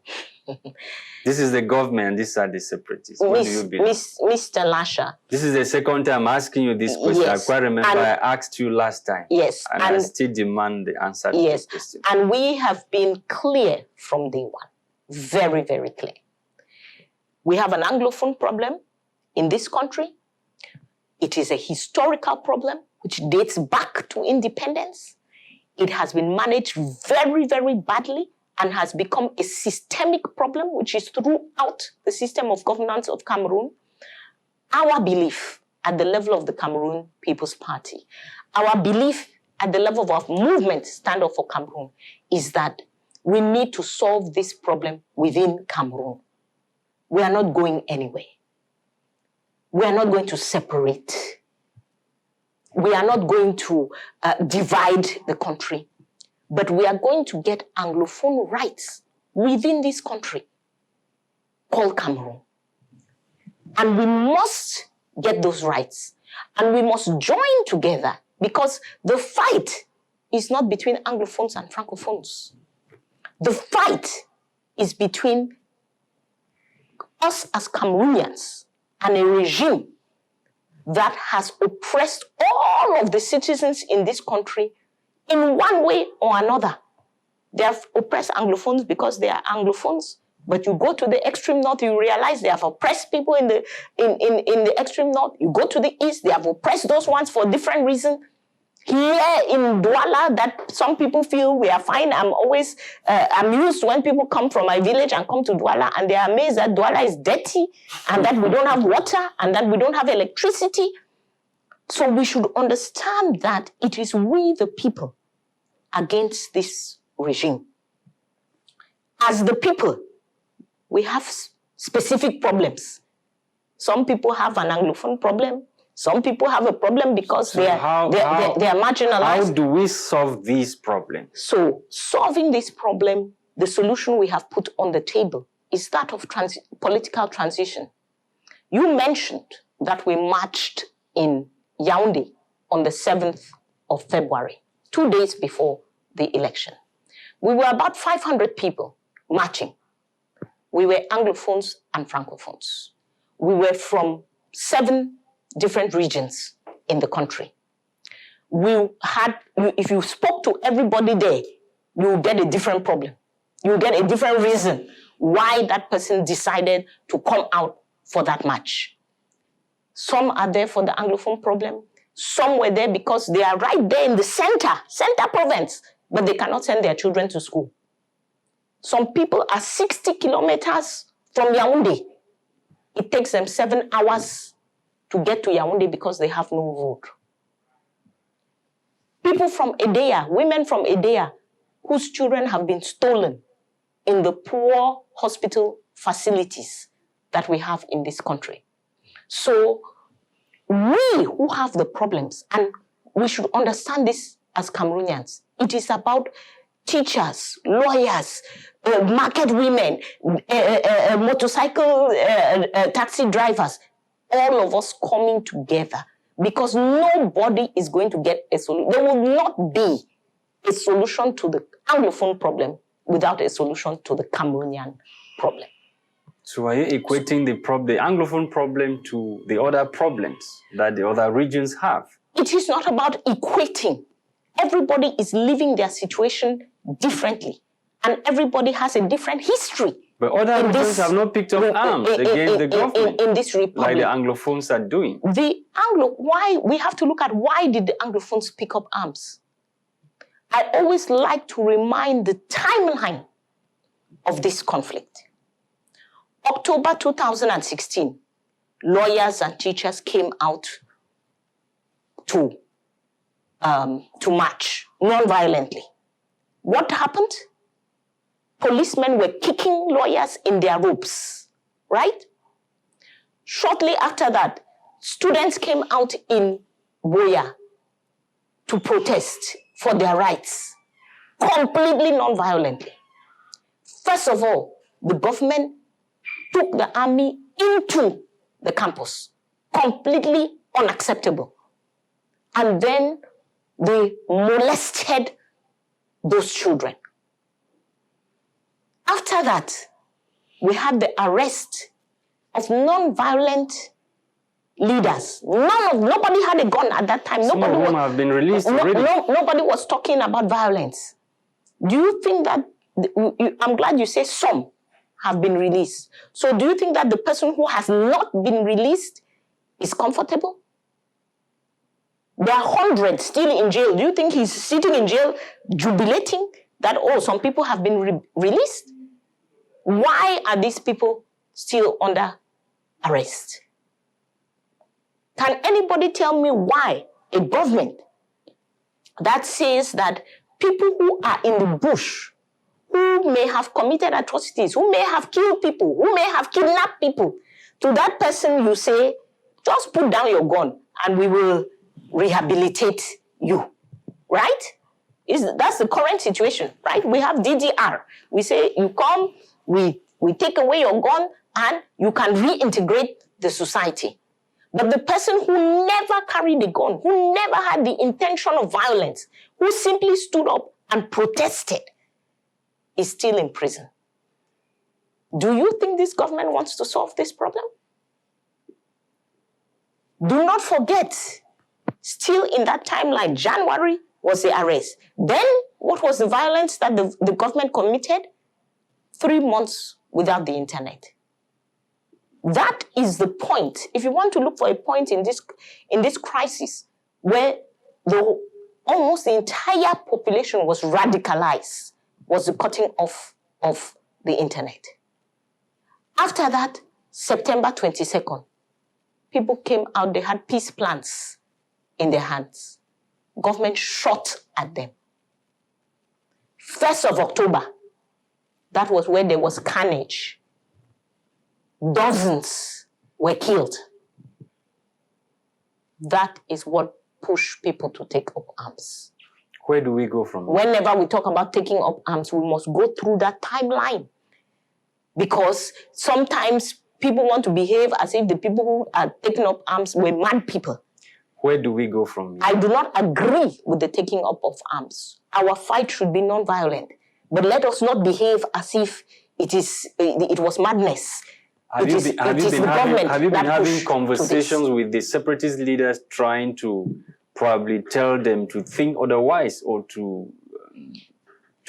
This is the government, these are the separatists. Where do you belong? Mr. Lasha. This is the second time I'm asking you this question. Yes. I quite remember I asked you last time. Yes. And I still demand the answer to this question. And we have been clear from day one. Very, very clear. We have an Anglophone problem in this country. It is a historical problem which dates back to independence. It has been managed very, very badly and has become a systemic problem, which is throughout the system of governance of Cameroon, our belief at the level of the Cameroon People's Party, our belief at the level of our movement, Stand Up for Cameroon, is that we need to solve this problem within Cameroon. We are not going anywhere. We are not going to separate. We are not going to divide the country, but we are going to get Anglophone rights within this country called Cameroon. And we must get those rights. And we must join together, because the fight is not between Anglophones and Francophones. The fight is between us as Cameroonians and a regime that has oppressed all of the citizens in this country in one way or another. They have oppressed Anglophones because they are Anglophones, but you go to the extreme north, you realize they have oppressed people in the extreme north. You go to the east, they have oppressed those ones for different reasons. Here in Douala, that some people feel we are fine. I'm always amused when people come from my village and come to Douala, and they are amazed that Douala is dirty, and that we don't have water, and that we don't have electricity. So we should understand that it is we, the people, against this regime. As the people, we have specific problems. Some people have an Anglophone problem. Some people have a problem because they are marginalized. How do we solve these problems? So, solving this problem, the solution we have put on the table is that of political transition. You mentioned that we marched in Yaoundé on the 7th of February, 2 days before the election. We were about 500 people marching. We were Anglophones and Francophones. We were from 7 different regions in the country. If you spoke to everybody there, you will get a different problem. You will get a different reason why that person decided to come out for that march. Some are there for the Anglophone problem. Some were there because they are right there in the center province, but they cannot send their children to school. Some people are 60 kilometers from Yaoundé. It takes them 7 hours to get to Yaoundé because they have no road. People from Edea, women from Edea, whose children have been stolen in the poor hospital facilities that we have in this country. So we who have the problems, and we should understand this as Cameroonians, it is about teachers, lawyers, market women, motorcycle taxi drivers, all of us coming together, because nobody is going to get a solution. There will not be a solution to the Anglophone problem without a solution to the Cameroonian problem. So are you equating the Anglophone problem to the other problems that the other regions have? It is not about equating. Everybody is living their situation differently, and everybody has a different history. But other regions have not picked up arms against the government in this republic, like the Anglophones are doing. Why we have to look at why did the Anglophones pick up arms? I always like to remind the timeline of this conflict. October 2016, lawyers and teachers came out to march non-violently. What happened? Policemen were kicking lawyers in their ropes, right? Shortly after that, students came out in Boya to protest for their rights, completely non-violently. First of all, the government took the army into the campus, completely unacceptable. And then they molested those children. After that, we had the arrest of non-violent leaders. Nobody had a gun at that time. Some of them have been released already. Nobody was talking about violence. Do you think that, I'm glad you say some have been released. So do you think that the person who has not been released is comfortable? There are hundreds still in jail. Do you think he's sitting in jail jubilating that, oh, some people have been released. Why are these people still under arrest? Can anybody tell me why a government that says that people who are in the bush, who may have committed atrocities, who may have killed people, who may have kidnapped people, to that person you say, just put down your gun and we will rehabilitate you, right? That's the current situation, right? We have DDR. We say you come, we take away your gun and you can reintegrate the society. But the person who never carried a gun, who never had the intention of violence, who simply stood up and protested, is still in prison. Do you think this government wants to solve this problem? Do not forget, still in that timeline, January was the arrest. Then, what was the violence that the government committed? 3 months without the internet. That is the point. If you want to look for a point in this crisis where almost the entire population was radicalized, was the cutting off of the internet. After that, September 22nd, people came out, they had peace plans in their hands. Government shot at them. 1st of October, that was where there was carnage. Dozens were killed. That is what pushed people to take up arms. Where do we go from here? Whenever we talk about taking up arms, we must go through that timeline. Because sometimes people want to behave as if the people who are taking up arms were mad people. Where do we go from here? I do not agree with the taking up of arms. Our fight should be non-violent. But let us not behave as if it was madness. Have you been having conversations with the separatist leaders trying to probably tell them to think otherwise or to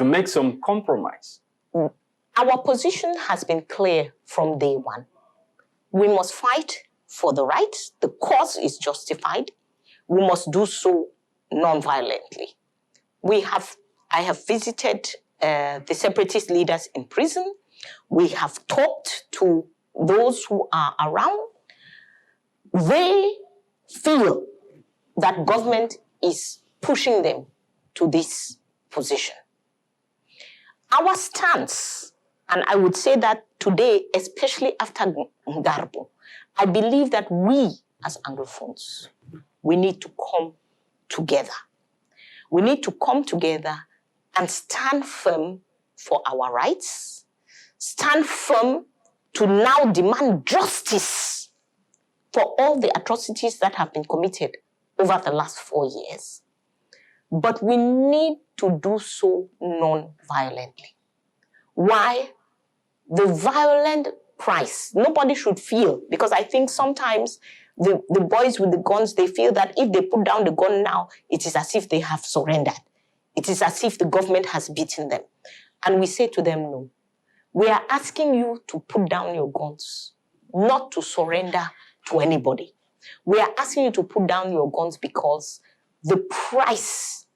make some compromise? Our position has been clear from day one. We must fight for the rights. The cause is justified. We must do so non-violently. I have visited the separatist leaders in prison. We have talked to those who are around. They feel that government is pushing them to this position. Our stance, and I would say that today, especially after Garbo, I believe that we as Anglophones, we need to come together. We need to come together and stand firm for our rights, stand firm to now demand justice for all the atrocities that have been committed over the last 4 years. But we need to do so non-violently. Why? The violent price, nobody should feel, because I think sometimes the boys with the guns, they feel that if they put down the gun now, it is as if they have surrendered. It is as if the government has beaten them. And we say to them, no. We are asking you to put down your guns, not to surrender to anybody. We are asking you to put down your guns because the price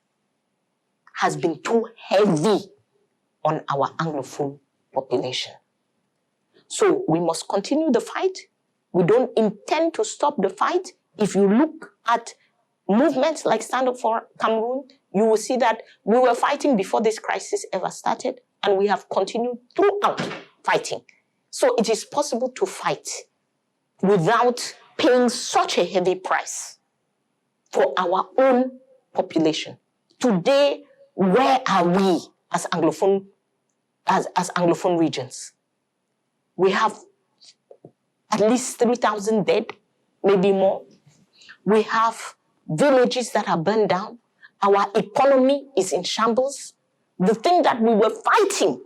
has been too heavy on our Anglophone population. So we must continue the fight. We don't intend to stop the fight. If you look at movements like Stand Up for Cameroon, you will see that we were fighting before this crisis ever started, and we have continued throughout fighting. So it is possible to fight without paying such a heavy price for our own population. Today, where are we as Anglophone, as Anglophone regions? We have at least 3,000 dead, maybe more. We have villages that are burned down. Our economy is in shambles. The thing that we were fighting,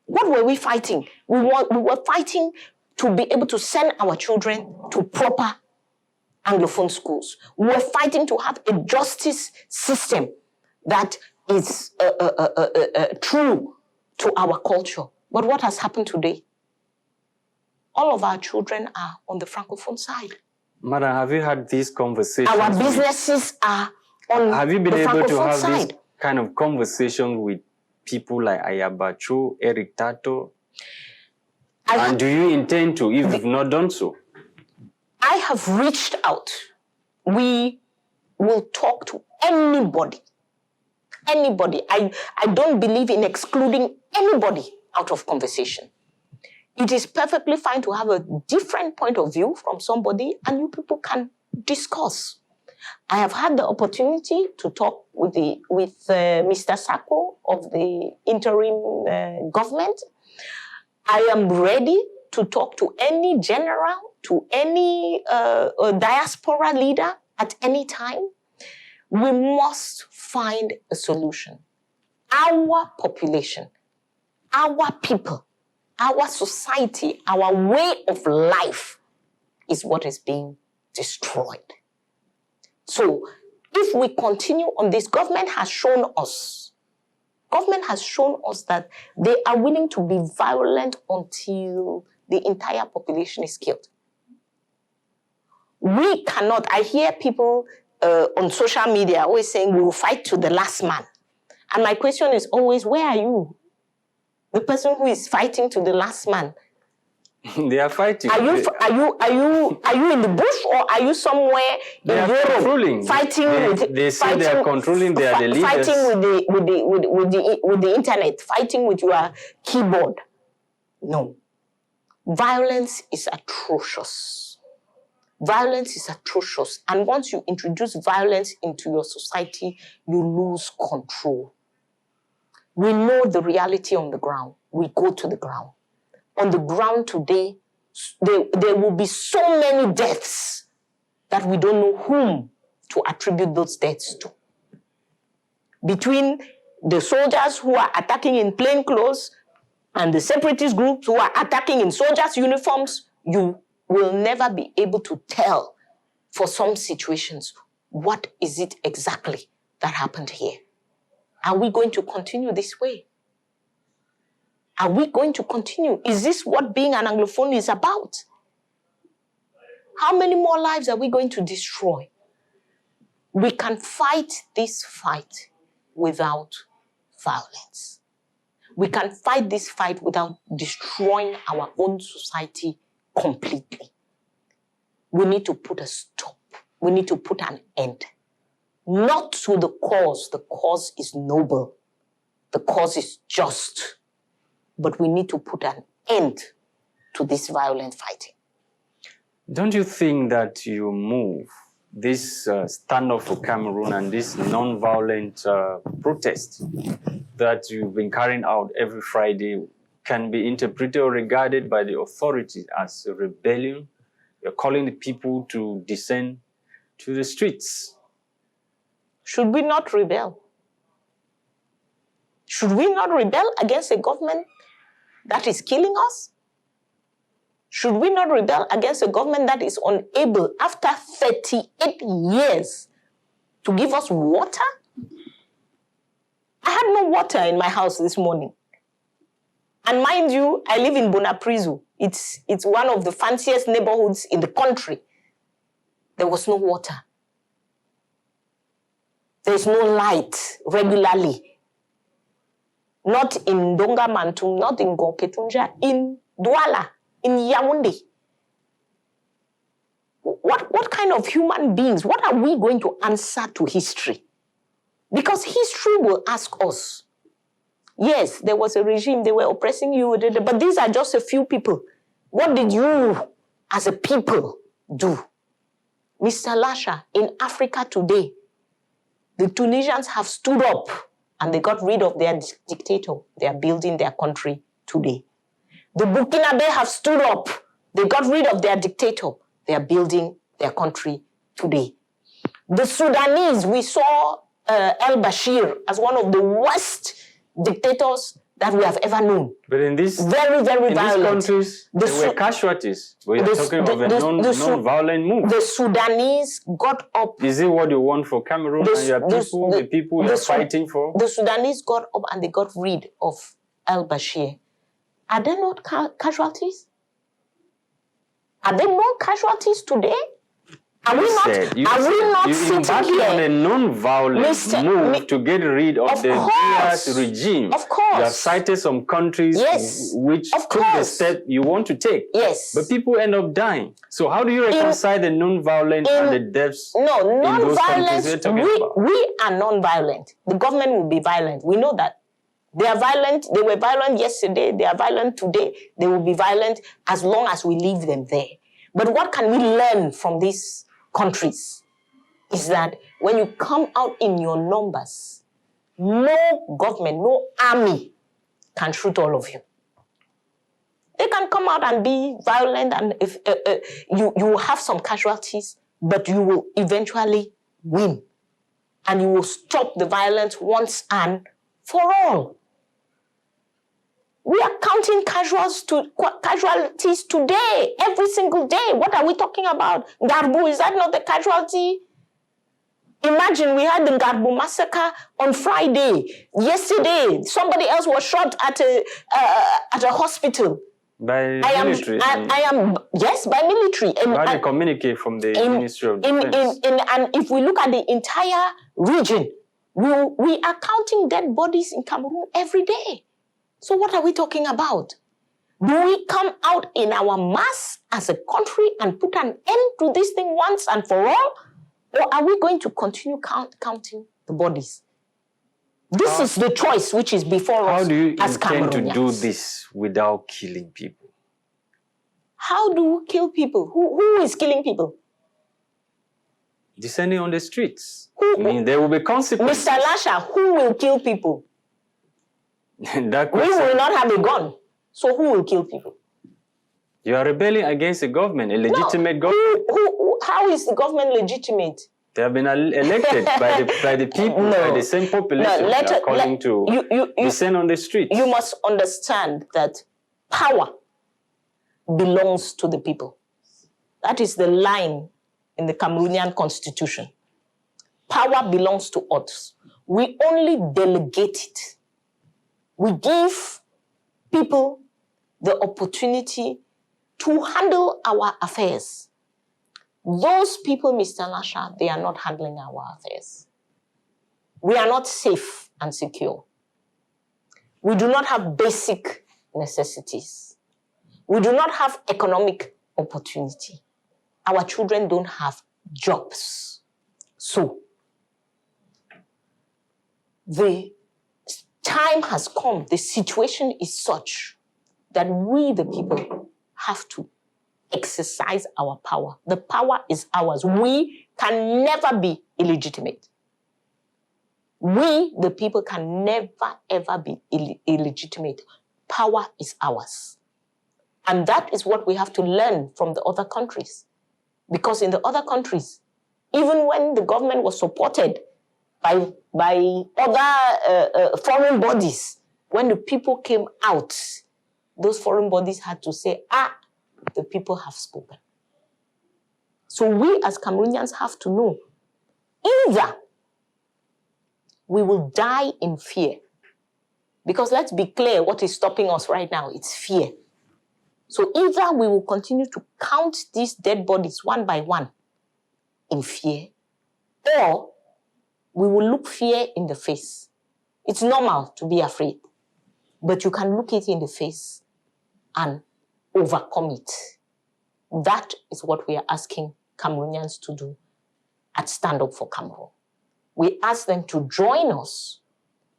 what were we fighting? We were fighting to be able to send our children to proper Anglophone schools. We were fighting to have a justice system that is true to our culture. But what has happened today? All of our children are on the Francophone side. Madam, have you had these conversations? Our businesses are on the Francophone side. Have you been able to have this kind of conversation with people like Ayabacho, Eric Tato? And do you intend to, if you've not done so? I have reached out. We will talk to anybody. Anybody. I don't believe in excluding anybody out of conversation. It is perfectly fine to have a different point of view from somebody, and you people can discuss. I have had the opportunity to talk with Mr. Sako of the interim government. I am ready to talk to any general, to any diaspora leader at any time. We must find a solution. Our population, our people, our society, our way of life is what is being destroyed. So if we continue on this, government has shown us that they are willing to be violent until the entire population is killed. We cannot. I hear people on social media always saying we will fight to the last man. And my question is always, where are you? The person who is fighting to the last man. They are fighting. Are you in the bush, or are you somewhere in Europe controlling. fighting? They say they are controlling. They are the leaders. Fighting with the internet, fighting with your keyboard. No, violence is atrocious. Violence is atrocious, and once you introduce violence into your society, you lose control. We know the reality on the ground. We go to the ground. On the ground today, there will be so many deaths that we don't know whom to attribute those deaths to. Between the soldiers who are attacking in plain clothes and the separatist groups who are attacking in soldiers' uniforms, you will never be able to tell for some situations what is it exactly that happened here. Are we going to continue this way? Are we going to continue? Is this what being an Anglophone is about? How many more lives are we going to destroy? We can fight this fight without violence. We can fight this fight without destroying our own society completely. We need to put a stop. We need to put an end. Not to the cause. The cause is noble. The cause is just. But we need to put an end to this violent fighting. Don't you think that your move, this stand-up for Cameroon and this non-violent protest that you've been carrying out every Friday can be interpreted or regarded by the authorities as a rebellion? You're calling the people to descend to the streets. Should we not rebel? Should we not rebel against a government that is killing us? Should we not rebel against a government that is unable, after 38 years, to give us water? I had no water in my house this morning. And mind you, I live in Bonaprizu. It's one of the fanciest neighborhoods in the country. There was no water. There's no light regularly. Not in Donga Mantum, not in Gonketunja, in Douala, in Yaoundé. What kind of human beings, what are we going to answer to history? Because history will ask us. Yes, there was a regime, they were oppressing you, but these are just a few people. What did you, as a people, do? Mr. Lasha, in Africa today, the Tunisians have stood up and they got rid of their dictator. They are building their country today. The Burkinabe have stood up. They got rid of their dictator. They are building their country today. The Sudanese, we saw al-Bashir as one of the worst dictators that we have ever known. But in these violent. These countries, there were casualties. We are talking of a non-violent move. The Sudanese got up. Is it what you want for Cameroon and your people, the people you're fighting for? The Sudanese got up and they got rid of al-Bashir. Are there not casualties? Are there more casualties today? Are we not you sitting embarked here? on a non-violent move to get rid of the Diaz regime. Of course. You have cited some countries which took the step you want to take. Yes. But people end up dying. So how do you reconcile the non-violent and the deaths in those countries you're talking about? We are non-violent. The government will be violent. We know that. They are violent. They were violent yesterday. They are violent today. They will be violent as long as we leave them there. But what can we learn from these countries is that when you come out in your numbers, no government, no army can shoot all of you. They can come out and be violent, and if you will have some casualties, but you will eventually win. And you will stop the violence once and for all. We are counting casualties today, every single day. What are we talking about? Garbu, is that not the casualty? Imagine we had the Garbu massacre on Friday. Yesterday, somebody else was shot at a hospital. By military? Yes, by military. How do you communicate from the Ministry of Defense? And if we look at the entire region, we are counting dead bodies in Cameroon every day. So what are we talking about? Do we come out in our mass as a country and put an end to this thing once and for all? Or are we going to continue counting the bodies? This is the choice which is before us as Cameroonians. How do you intend to do this without killing people? How do we kill people? Who is killing people? Descending on the streets. I mean, there will be consequences. Mr. Lasha, who will kill people? That we will not have a gun. So who will kill people? You are rebelling against a government, a legitimate government. How is the government legitimate? They have been elected by the people, by the same population that are calling to descend on the streets. You must understand that power belongs to the people. That is the line in the Cameroonian constitution. Power belongs to us. We only delegate it. We give people the opportunity to handle our affairs. Those people, Mr. Lasha, they are not handling our affairs. We are not safe and secure. We do not have basic necessities. We do not have economic opportunity. Our children don't have jobs. So, the time has come, the situation is such that we, the people, have to exercise our power. The power is ours. We can never be illegitimate. We, the people, can never, ever be illegitimate. Power is ours. And that is what we have to learn from the other countries. Because in the other countries, even when the government was supported by other foreign bodies, when the people came out, those foreign bodies had to say, the people have spoken. So we as Cameroonians have to know, either we will die in fear, because let's be clear, what is stopping us right now, it's fear. So either we will continue to count these dead bodies one by one in fear, or we will look fear in the face. It's normal to be afraid, but you can look it in the face and overcome it. That is what we are asking Cameroonians to do at Stand Up for Cameroon. We ask them to join us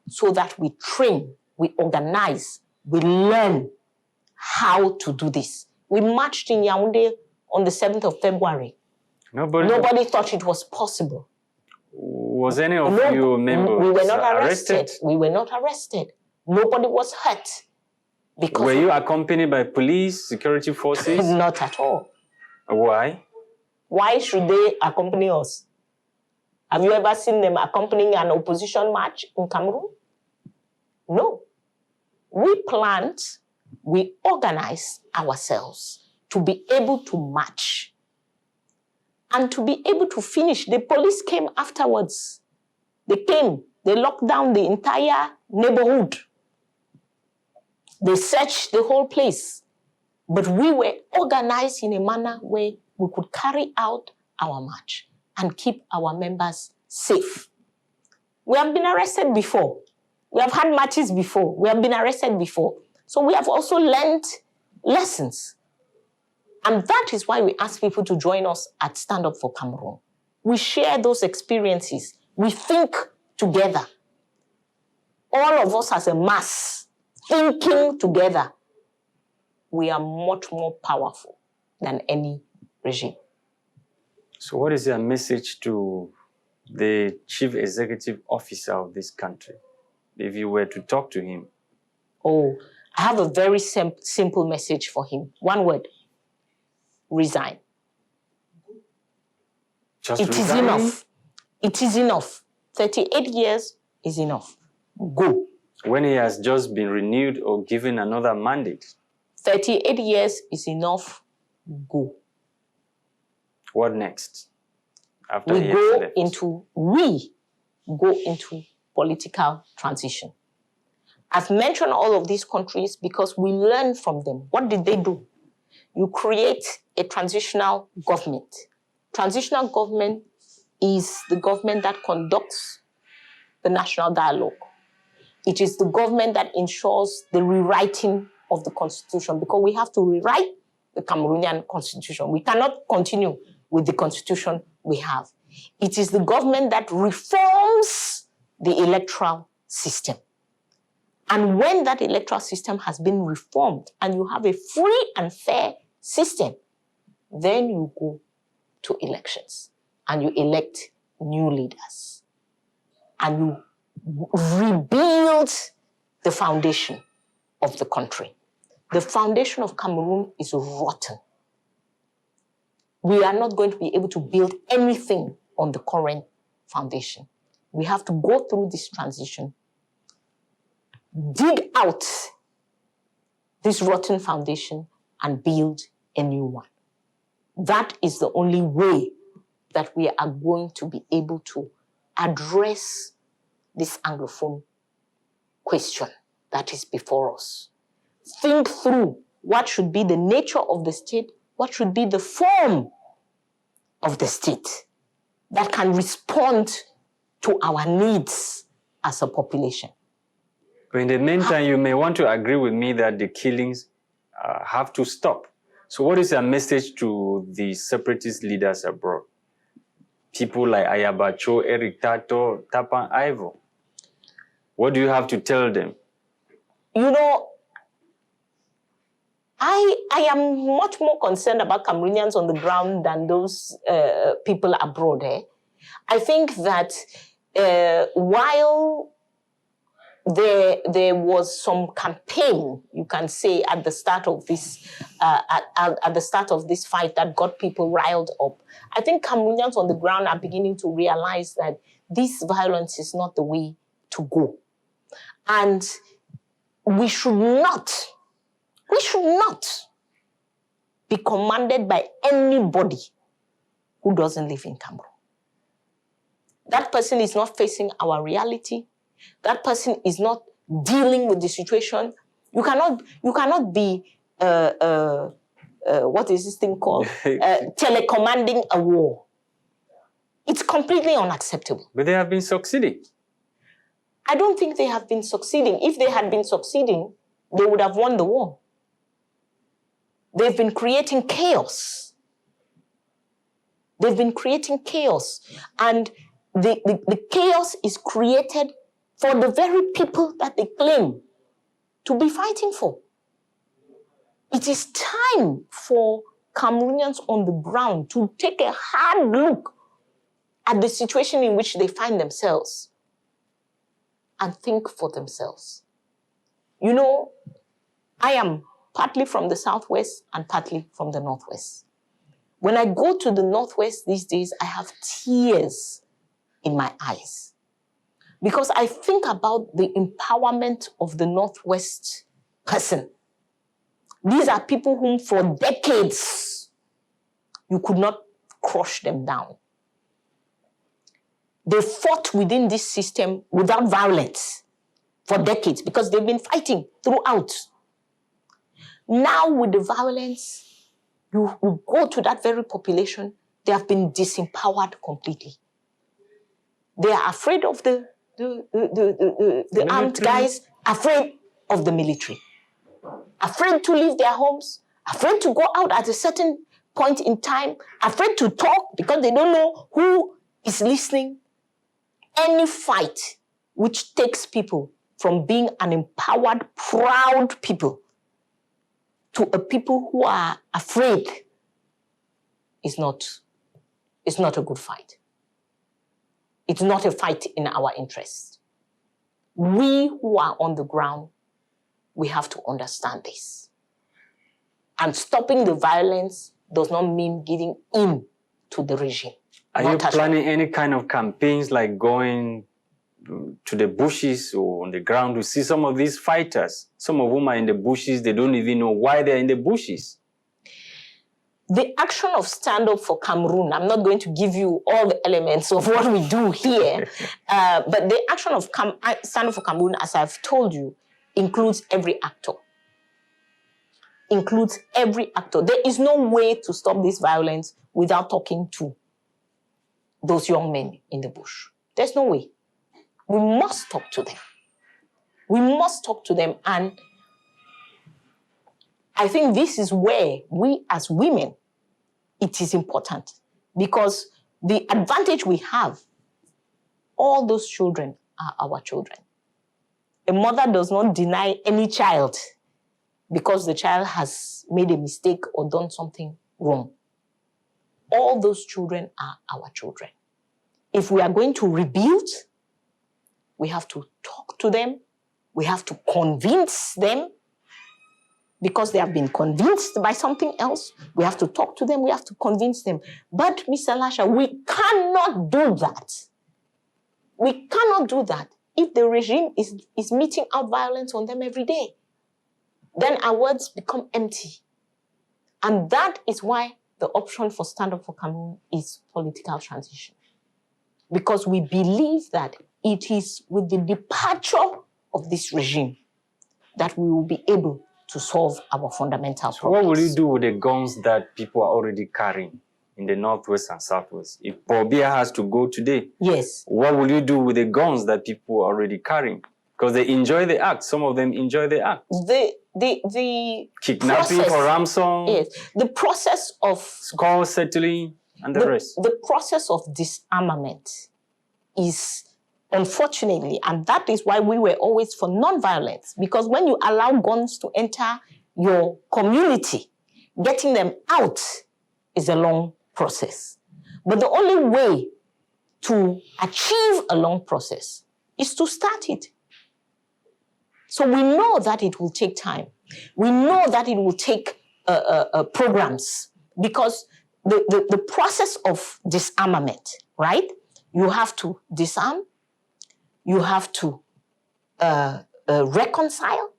so that we train, we organize, we learn how to do this. We marched in Yaoundé on the 7th of February. Nobody thought it was possible. Was any of you members we were not arrested? We were not arrested. Nobody was hurt. Because were you accompanied by police, security forces? Not at all. Why? Why should they accompany us? Have you ever seen them accompanying an opposition march in Cameroon? No. We planned, we organized ourselves to be able to march and to be able to finish. The police came afterwards. They came, they locked down the entire neighborhood. They searched the whole place. But we were organized in a manner where we could carry out our march and keep our members safe. We have been arrested before. We have had marches before. We have been arrested before. So we have also learned lessons. And that is why we ask people to join us at Stand Up for Cameroon. We share those experiences. We think together. All of us as a mass, thinking together, we are much more powerful than any regime. So what is your message to the chief executive officer of this country, if you were to talk to him? Oh, I have a very simple message for him. One word: resign. Just It is enough. It is enough. 38 years is enough. Go. When he has just been renewed or given another mandate? 38 years is enough. Go. What next? After We he go has left? into political transition. I've mentioned all of these countries because we learn from them. What did they do? You create a transitional government. Transitional government is the government that conducts the national dialogue. It is the government that ensures the rewriting of the constitution, because we have to rewrite the Cameroonian constitution. We cannot continue with the constitution we have. It is the government that reforms the electoral system. And when that electoral system has been reformed and you have a free and fair system, then you go to elections and you elect new leaders and you rebuild the foundation of the country. The foundation of Cameroon is rotten. We are not going to be able to build anything on the current foundation. We have to go through this transition, dig out this rotten foundation and build a new one. That is the only way that we are going to be able to address this Anglophone question that is before us. Think through what should be the nature of the state, what should be the form of the state that can respond to our needs as a population. But in the meantime, you may want to agree with me that the killings have to stop. So what is your message to the separatist leaders abroad? People like Ayabacho, Eric Tato, Tapan Ivo. What do you have to tell them? You know, I am much more concerned about Cameroonians on the ground than those people abroad. I think that while there was some campaign, you can say, at the start of this fight that got people riled up, I think Cameroonians on the ground are beginning to realize that this violence is not the way to go. And we should not be commanded by anybody who doesn't live in Cameroon. That person is not facing our reality. That person is not dealing with the situation. You cannot be what is this thing called? Telecommanding a war. It's completely unacceptable. But they have been succeeding. I don't think they have been succeeding. If they had been succeeding, they would have won the war. They've been creating chaos. They've been creating chaos. And the chaos is created for the very people that they claim to be fighting for. It is time for Cameroonians on the ground to take a hard look at the situation in which they find themselves and think for themselves. You know, I am partly from the Southwest and partly from the Northwest. When I go to the Northwest these days, I have tears in my eyes because I think about the empowerment of the Northwest person. These are people whom for decades you could not crush them down. They fought within this system without violence for decades because they've been fighting throughout. Now with the violence, you go to that very population they have been disempowered completely. They are afraid of the armed guys, afraid of the military, afraid to leave their homes, afraid to go out at a certain point in time, afraid to talk because they don't know who is listening. Any fight which takes people from being an empowered, proud people to a people who are afraid is not a good fight. It's not a fight in our interest. We who are on the ground, we have to understand this. And stopping the violence does not mean giving in to the regime. Are you planning any kind of campaigns like going to the bushes or on the ground to see some of these fighters? Some of whom are in the bushes, they don't even know why they're in the bushes. The action of Stand Up for Cameroun, I'm not going to give you all the elements of what we do here, but the action of Stand Up for Cameroun, as I've told you, includes every actor. Includes every actor. There is no way to stop this violence without talking to those young men in the bush. There's no way. We must talk to them. We must talk to them. And I think this is where we as women, it is important. Because the advantage we have, all those children are our children. A mother does not deny any child because the child has made a mistake or done something wrong. All those children are our children. If we are going to rebuild, we have to talk to them. We have to convince them because they have been convinced by something else. We have to talk to them. We have to convince them. But, Mr. Lasha, we cannot do that. We cannot do that if the regime is meting out violence on them every day. Then our words become empty. And that is why the option for Stand Up for Cameroun is political transition. Because we believe that it is with the departure of this regime that we will be able to solve our fundamental problems. What will you do with the guns that people are already carrying in the northwest and southwest? If Pobia has to go today, yes, what will you do with the guns that people are already carrying? Because they enjoy the act. Some of them enjoy the act. The kidnapping process, for ransom. Yes, the process of score settling and the rest. The process of disarmament is, unfortunately, and that is why we were always for non-violence, because when you allow guns to enter your community, getting them out is a long process. But the only way to achieve a long process is to start it. So we know that it will take time. We know that it will take programs, because the process of disarmament, right? You have to disarm, you have to reconcile,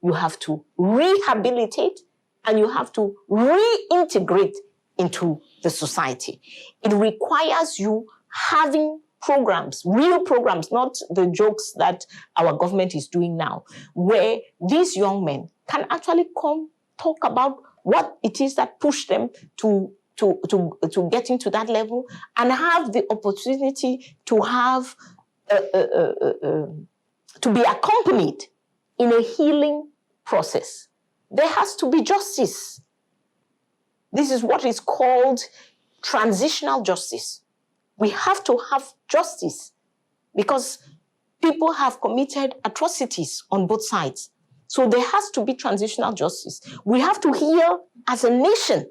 you have to rehabilitate, and you have to reintegrate into the society. It requires you having programs, real programs, not the jokes that our government is doing now, where these young men can actually come talk about what it is that pushed them to get into that level, and have the opportunity to have to be accompanied in a healing process. There has to be justice. This is what is called transitional justice. We have to have justice because people have committed atrocities on both sides. So there has to be transitional justice. We have to heal as a nation.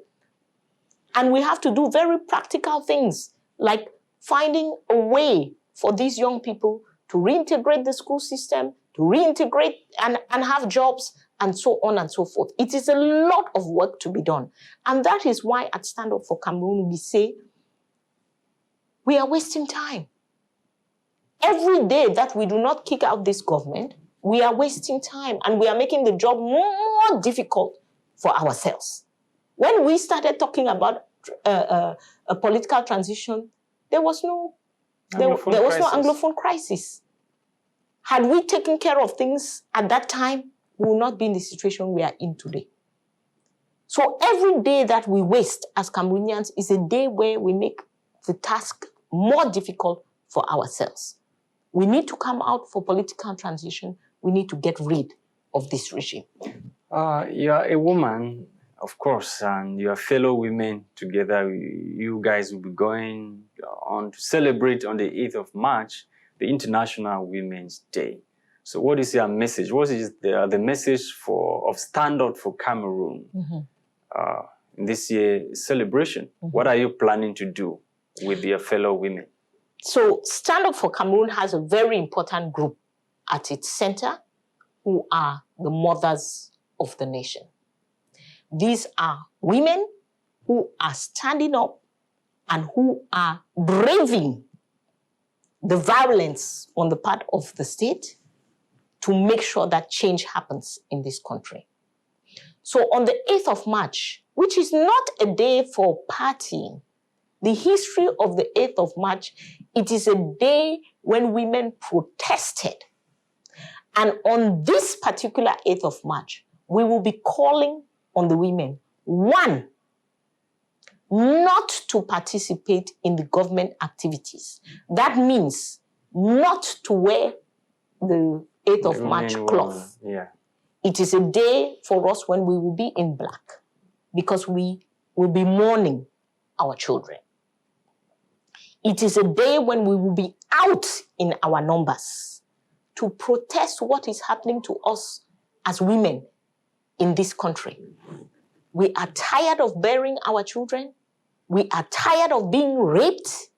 And we have to do very practical things, like finding a way for these young people to reintegrate the school system, to reintegrate and have jobs, and so on and so forth. It is a lot of work to be done. And that is why at Stand Up for Cameroun, we say, we are wasting time. Every day that we do not kick out this government, we are wasting time, and we are making the job more difficult for ourselves. When we started talking about a political transition, there was no Anglophone crisis. Had we taken care of things at that time, we will not be in the situation we are in today. So every day that we waste as Cameroonians is a day where we make the task more difficult for ourselves. We need to come out for political transition. We need to get rid of this regime. You are a woman, of course, and your fellow women together, you guys will be going on to celebrate on the 8th of March, the International Women's Day. So what is your message? What is the message of Stand Up for Cameroon in this year's celebration? What are you planning to do with your fellow women? So Stand Up for Cameroon has a very important group at its center who are the mothers of the nation. These are women who are standing up and who are braving the violence on the part of the state to make sure that change happens in this country. So on the 8th of March, which is not a day for partying, the history of the 8th of March, it is a day when women protested. And on this particular 8th of March, we will be calling on the women, one, not to participate in the government activities. That means not to wear the 8th of March cloth. Yeah. It is a day for us when we will be in black because we will be mourning our children. It is a day when we will be out in our numbers to protest what is happening to us as women in this country. We are tired of burying our children. We are tired of being raped.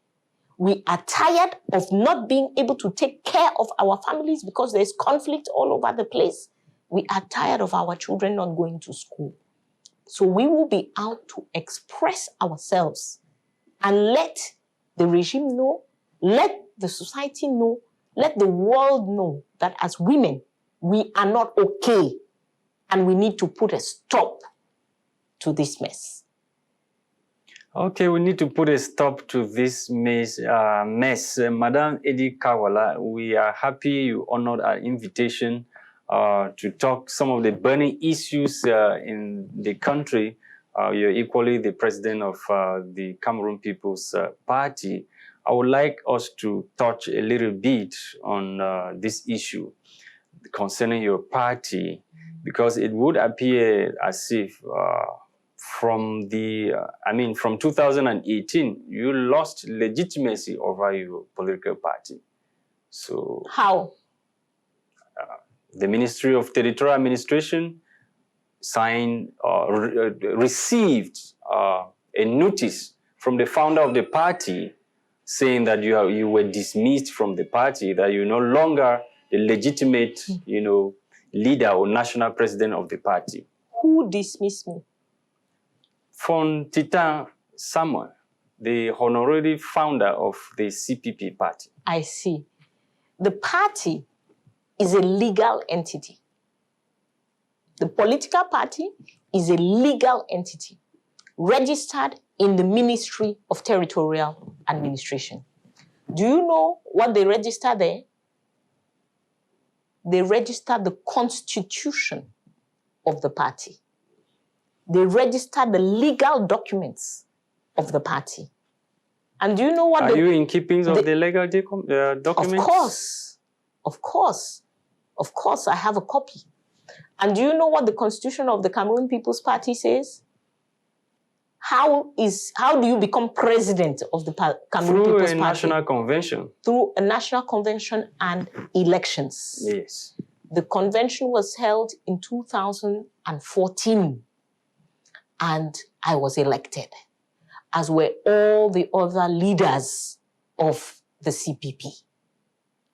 We are tired of not being able to take care of our families because there's conflict all over the place. We are tired of our children not going to school. So we will be out to express ourselves and let the regime know, let the society know, let the world know that as women, we are not okay and we need to put a stop to this mess. Okay, we need to put a stop to this mess. Madam Edith Kah Walla, we are happy you honored our invitation to talk some of the burning issues in the country. You're equally the president of the Cameroon People's Party. I would like us to touch a little bit on this issue concerning your party, because it would appear as if from 2018, you lost legitimacy over your political party. So how? The Ministry of Territorial Administration received a notice from the founder of the party saying that you were dismissed from the party, that you're no longer the legitimate, leader or national president of the party. Who dismissed me? From Titan Samuel, the honorary founder of the CPP party. I see. The party is a legal entity. The political party is a legal entity registered in the Ministry of Territorial Administration. Do you know what they register there? They register the constitution of the party. They register the legal documents of the party. And do you know what Are you in keeping of the legal documents? Of course. Of course. Of course, I have a copy. And do you know what the constitution of the Cameroon People's Party says? How do you become president of the Cameroon People's Party? Through a national convention. Through a national convention and elections. Yes. The convention was held in 2014. And I was elected, as were all the other leaders of the CPP.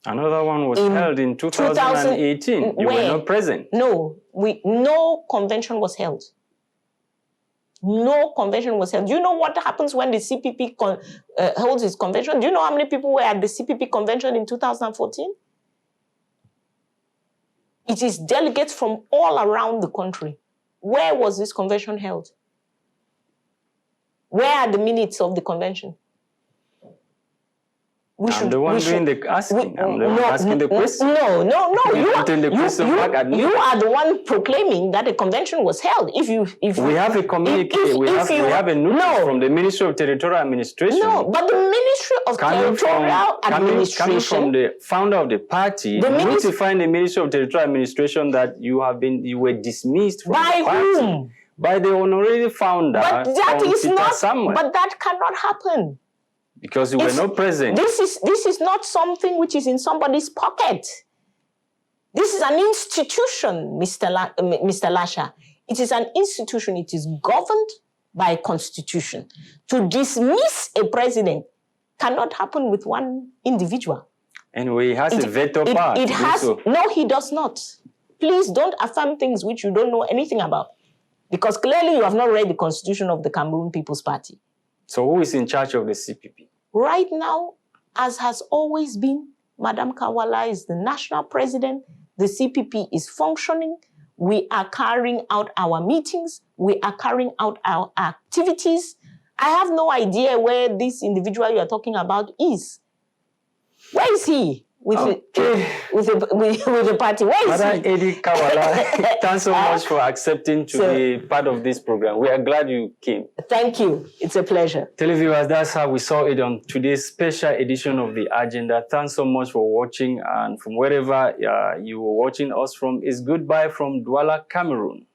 Another one was held in 2018. You were not present. No, no convention was held. No convention was held. Do you know what happens when the CPP holds its convention? Do you know how many people were at the CPP convention in 2014? It is delegates from all around the country. Where was this convention held? Where are the minutes of the convention? I'm the one doing the asking. I'm the one asking the question. No. You putting the question back at me. You are the one proclaiming that a convention was held. We have a communique. We have a notice from the Ministry of Territorial Administration. No, but the Ministry of Territorial Administration, coming from the founder of the party, notifying the Ministry of Territorial Administration that you were dismissed from the party. By whom? By the honorary founder. But that is not. Samuel. But that cannot happen. Because you were not present. This is not something which is in somebody's pocket. This is an institution, Mr. Lasha. It is an institution. It is governed by constitution. To dismiss a president cannot happen with one individual. Anyway, he has a veto power. No, he does not. Please don't affirm things which you don't know anything about. Because clearly you have not read the constitution of the Cameroon People's Party. So who is in charge of the CPP? Right now, as has always been, Madam Kah Walla is the national president. The CPP is functioning. We are carrying out our meetings. We are carrying out our activities. I have no idea where this individual you are talking about is. Where is he? With the party. Where is he? Edith Kah Walla, thanks so much for accepting to be part of this program. We are glad you came. Thank you. It's a pleasure. Televiewers, that's how we saw it on today's special edition of The Agenda. Thanks so much for watching, and from wherever you were watching us from, it's goodbye from Douala, Cameroon.